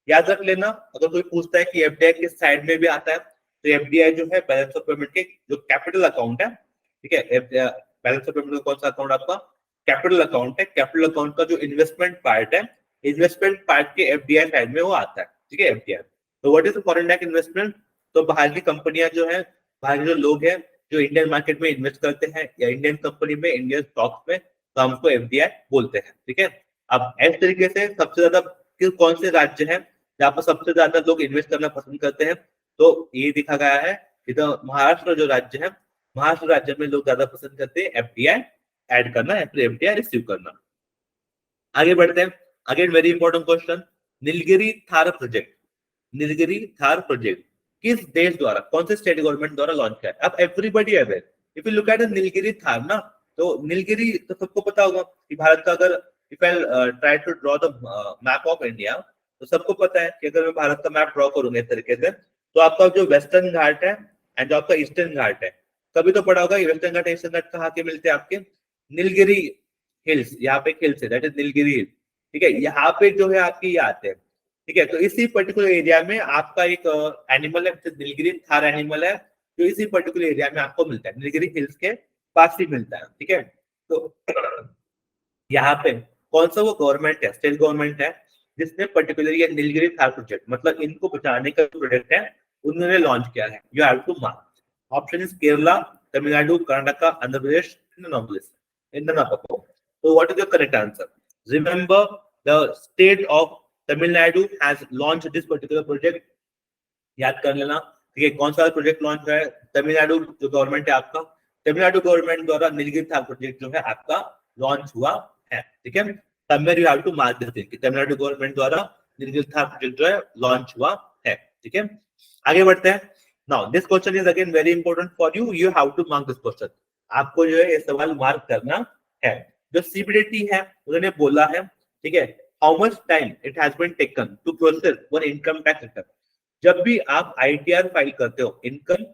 A: याद रख लेना, अगर कोई पूछता है कि एफडीआई किस साइड में भी आता है, तो एफडीआई जो है बैलेंस ऑफ पेमेंट के जो कैपिटल अकाउंट है, ठीक है, बैलेंस ऑफ पेमेंट का कौन सा अकाउंट आपका? कैपिटल अकाउंट है। कैपिटल अकाउंट का जो इन्वेस्टमेंट पार्ट है इन्वेस्टमेंट पार्ट के एफडीआई साइड में वो आता है, ठीक है, एफडीआई। तो what is foreign direct investment? तो बाहर की कंपनियां जो है, बाहर के जो लोग हैं जो इंडियन मार्केट में इन्वेस्ट करते हैं या इंडियन कंपनी में, इंडियन स्टॉक्स में, तो हमको एफडीआई बोलते हैं, ठीक है। अब इस तरीके से सबसे ज्यादा कौन से राज्य है जहाँ पर सबसे ज्यादा लोग इन्वेस्ट करना पसंद करते हैं? तो ये दिखा गया है कि तो महाराष्ट्र जो राज्य है, महाराष्ट्र राज्य में लोग ज्यादा पसंद करते हैं एफडीआई ऐड करना या फिर एफडीआई रिसीव करना। आगे बढ़ते हैं। Again very important question, Nilgiri Thar project, Nilgiri Thar project किस देश द्वारा, कौन से स्टेट गवर्नमेंट द्वारा लॉन्च किया है? अब everybody aware, if you look at Nilgiri Thar ना, तो नीलगिरी तो सबको पता होगा कि भारत का, अगर if I try to draw the map of India, तो सबको पता है कि अगर मैं भारत का मैप ड्रॉ करूंगा इस तरीके से, तो आपका जो वेस्टर्न घाट है एंड जो आपका ईस्टर्न घाट है, कभी तो पढ़ा होगा वेस्टर्न घाट ईस्टर्न घाट कहाँ के मिलते हैं आपके? नीलगिरी हिल्स, यहाँ पे हिल्स है, दैट इज नीलगिरी हिल्स, ठीक है। यहाँ पे जो है आपके ये आते हैं, ठीक है। तो इसी पर्टिकुलर एरिया में आपका एक एनिमल है, नीलगिरी थार एनिमल है, जो इसी पर्टिकुलर एरिया में आपको मिलता है, नीलगिरी हिल्स के पास ही मिलता है, ठीक है। तो यहाँ पे कौन सा वो गवर्नमेंट है, स्टेट गवर्नमेंट है, जिसने पर्टिकुलरली ये नीलगिरी थार प्रोजेक्ट, मतलब इनको बचाने का प्रोजेक्ट है, उन्होंने लॉन्च किया है? You have to mark. Option is Kerala, Tamil Nadu, Karnataka, Andhra Pradesh, Indanapolis. So what is the correct answer? Remember, the state of Tamil Nadu has launched this particular project. याद कर लेना, ठीक है। कौन सा प्रोजेक्ट लॉन्च है? तमिलनाडु जो गवर्नमेंट है आपका, तमिलनाडु गवर्नमेंट द्वारा नीलगिरी थार प्रोजेक्ट जो है आपका लॉन्च हुआ है, ठीक है। Somewhere you have to mark this thing कि तमिलनाडु गवर्नमेंट द्वारा नीलगिरी थार प्रोजेक्ट जो है लॉन्च हुआ है, ठीक है। आगे बढ़ते हैं। Now this question is again very important for you, you have to mark this question. आपको जो है ये सवाल मार्क करना है। जो सीबीडीटी है उन्होंने बोला है, ठीक है, how much time it has been taken to process one income tax return. जब भी आप आईटीआर फाइल करते हो, इनकम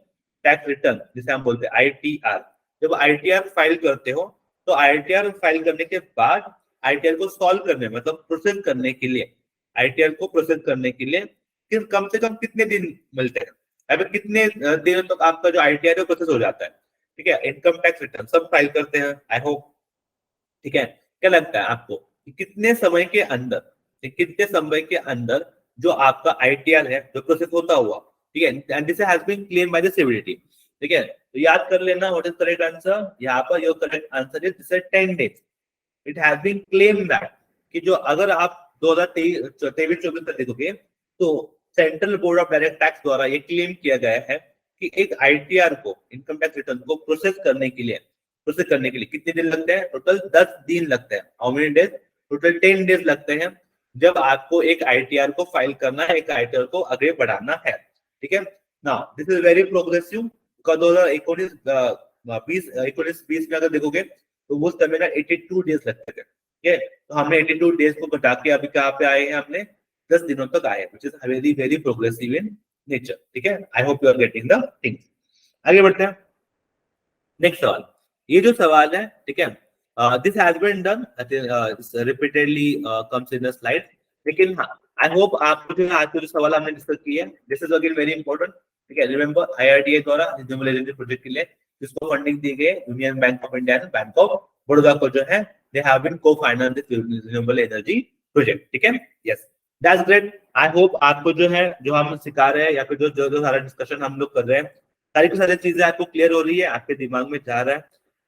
A: टैक्स रिटर्न जिसे हम बोलते हैं आईटीआर, जब आईटीआर फाइल करते हो, तो आईटीआर फाइल करने के बाद आईटीआर को सॉल्व करने, मतलब प्रोसेस करने के लिए, आईटीआर को प्रोसेस करने के लिए कम से कम कितने दिन मिलते हैं? अभी कितने दिनों तक आपका जो आईटीआर है प्रोसेस हो जाता है, ठीक है। इनकम टैक्स रिटर्न सब फाइल करते हैं, आई होप, ठीक है। क्या लगता है आपको कि कितने समय के अंदर, कितने समय के अंदर जो आपका आईटीआर है जो प्रोसेस होता हुआ, ठीक है, and this has been claimed by the CBDT, ठीक है। तो याद कर लेना व्हाट इज करेक्ट आंसर। यहाँ पर your correct answer is this 10 days. It has been claimed that कि जो अगर आप 2023-24 तक देखोगे, तो Central Board of Direct Tax द्वारा ये क्लेम किया गया है कि एक आईटीआर को, इनकम टैक्स रिटर्न को प्रोसेस करने के लिए कितने दिन लगते हैं? टोटल 10 दिन लगते हैं। How many days? Total 10 days लगते हैं जब आपको एक आईटीआर को फाइल करना है, एक आईटीआर को आगे बढ़ाना है, ठीक है। Now this is very progressive. 2019-20 में अगर देखोगे तो वो समय 82 डेज लगते थे, ठीक है। तो हमने 82 डेज को घटा के अभी कहाँ पे आए हैं? हमने 10 दिनों तक आए, which is very very progressive in nature, ठीक है। I hope you are getting the things. आगे बढ़ते हैं। नेक्स्ट सवाल, ये जो सवाल है, ठीक है, this has been done repeatedly comes in the slide, लेकिन हाँ, आई होप आपको जो आज के जो सवाल हमने डिस्कस किए हैं, this is again very important, ठीक है। रिमेंबर आईआरडीए द्वारा रिन्यूएबल एनर्जी प्रोजेक्ट के लिए जिसको फंडिंग दी गई, Union Bank of India and Bank of Baroda को जो है, they have been co-finance this renewable energy project, ठीक है। Yes, that's great. I hope आपको जो है, जो हम सिखा रहे हैं या फिर जो सारा डिस्कशन हम लोग कर रहे हैं, सारी की सारी चीजें आपको क्लियर हो रही है, आपके दिमाग में जा रहा है।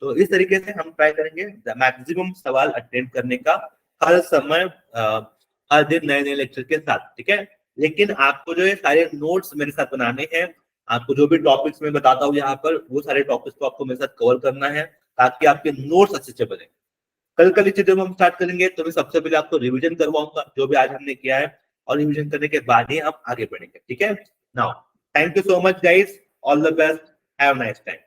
A: तो इस तरीके से हम ट्राई करेंगे मैक्सिमम सवाल अटेम्प्ट करने का हर समय, हर दिन नए नए लेक्चर के साथ, ठीक है। लेकिन आपको जो है सारे नोट्स मेरे साथ बनाने हैं। आपको जो भी टॉपिक्स मैं बताता हूँ यहाँ पर, वो सारे टॉपिक्स को आपको मेरे साथ कवर करना है ताकि आपके नोट्स अच्छे से बने। कल चीजें हम स्टार्ट करेंगे तो मैं सबसे पहले आपको रिवीजन करवाऊंगा जो भी आज हमने किया है, और रिवीजन करने के बाद ही हम आगे बढ़ेंगे, ठीक है। Now thank you so much guys, all the best, have a nice time.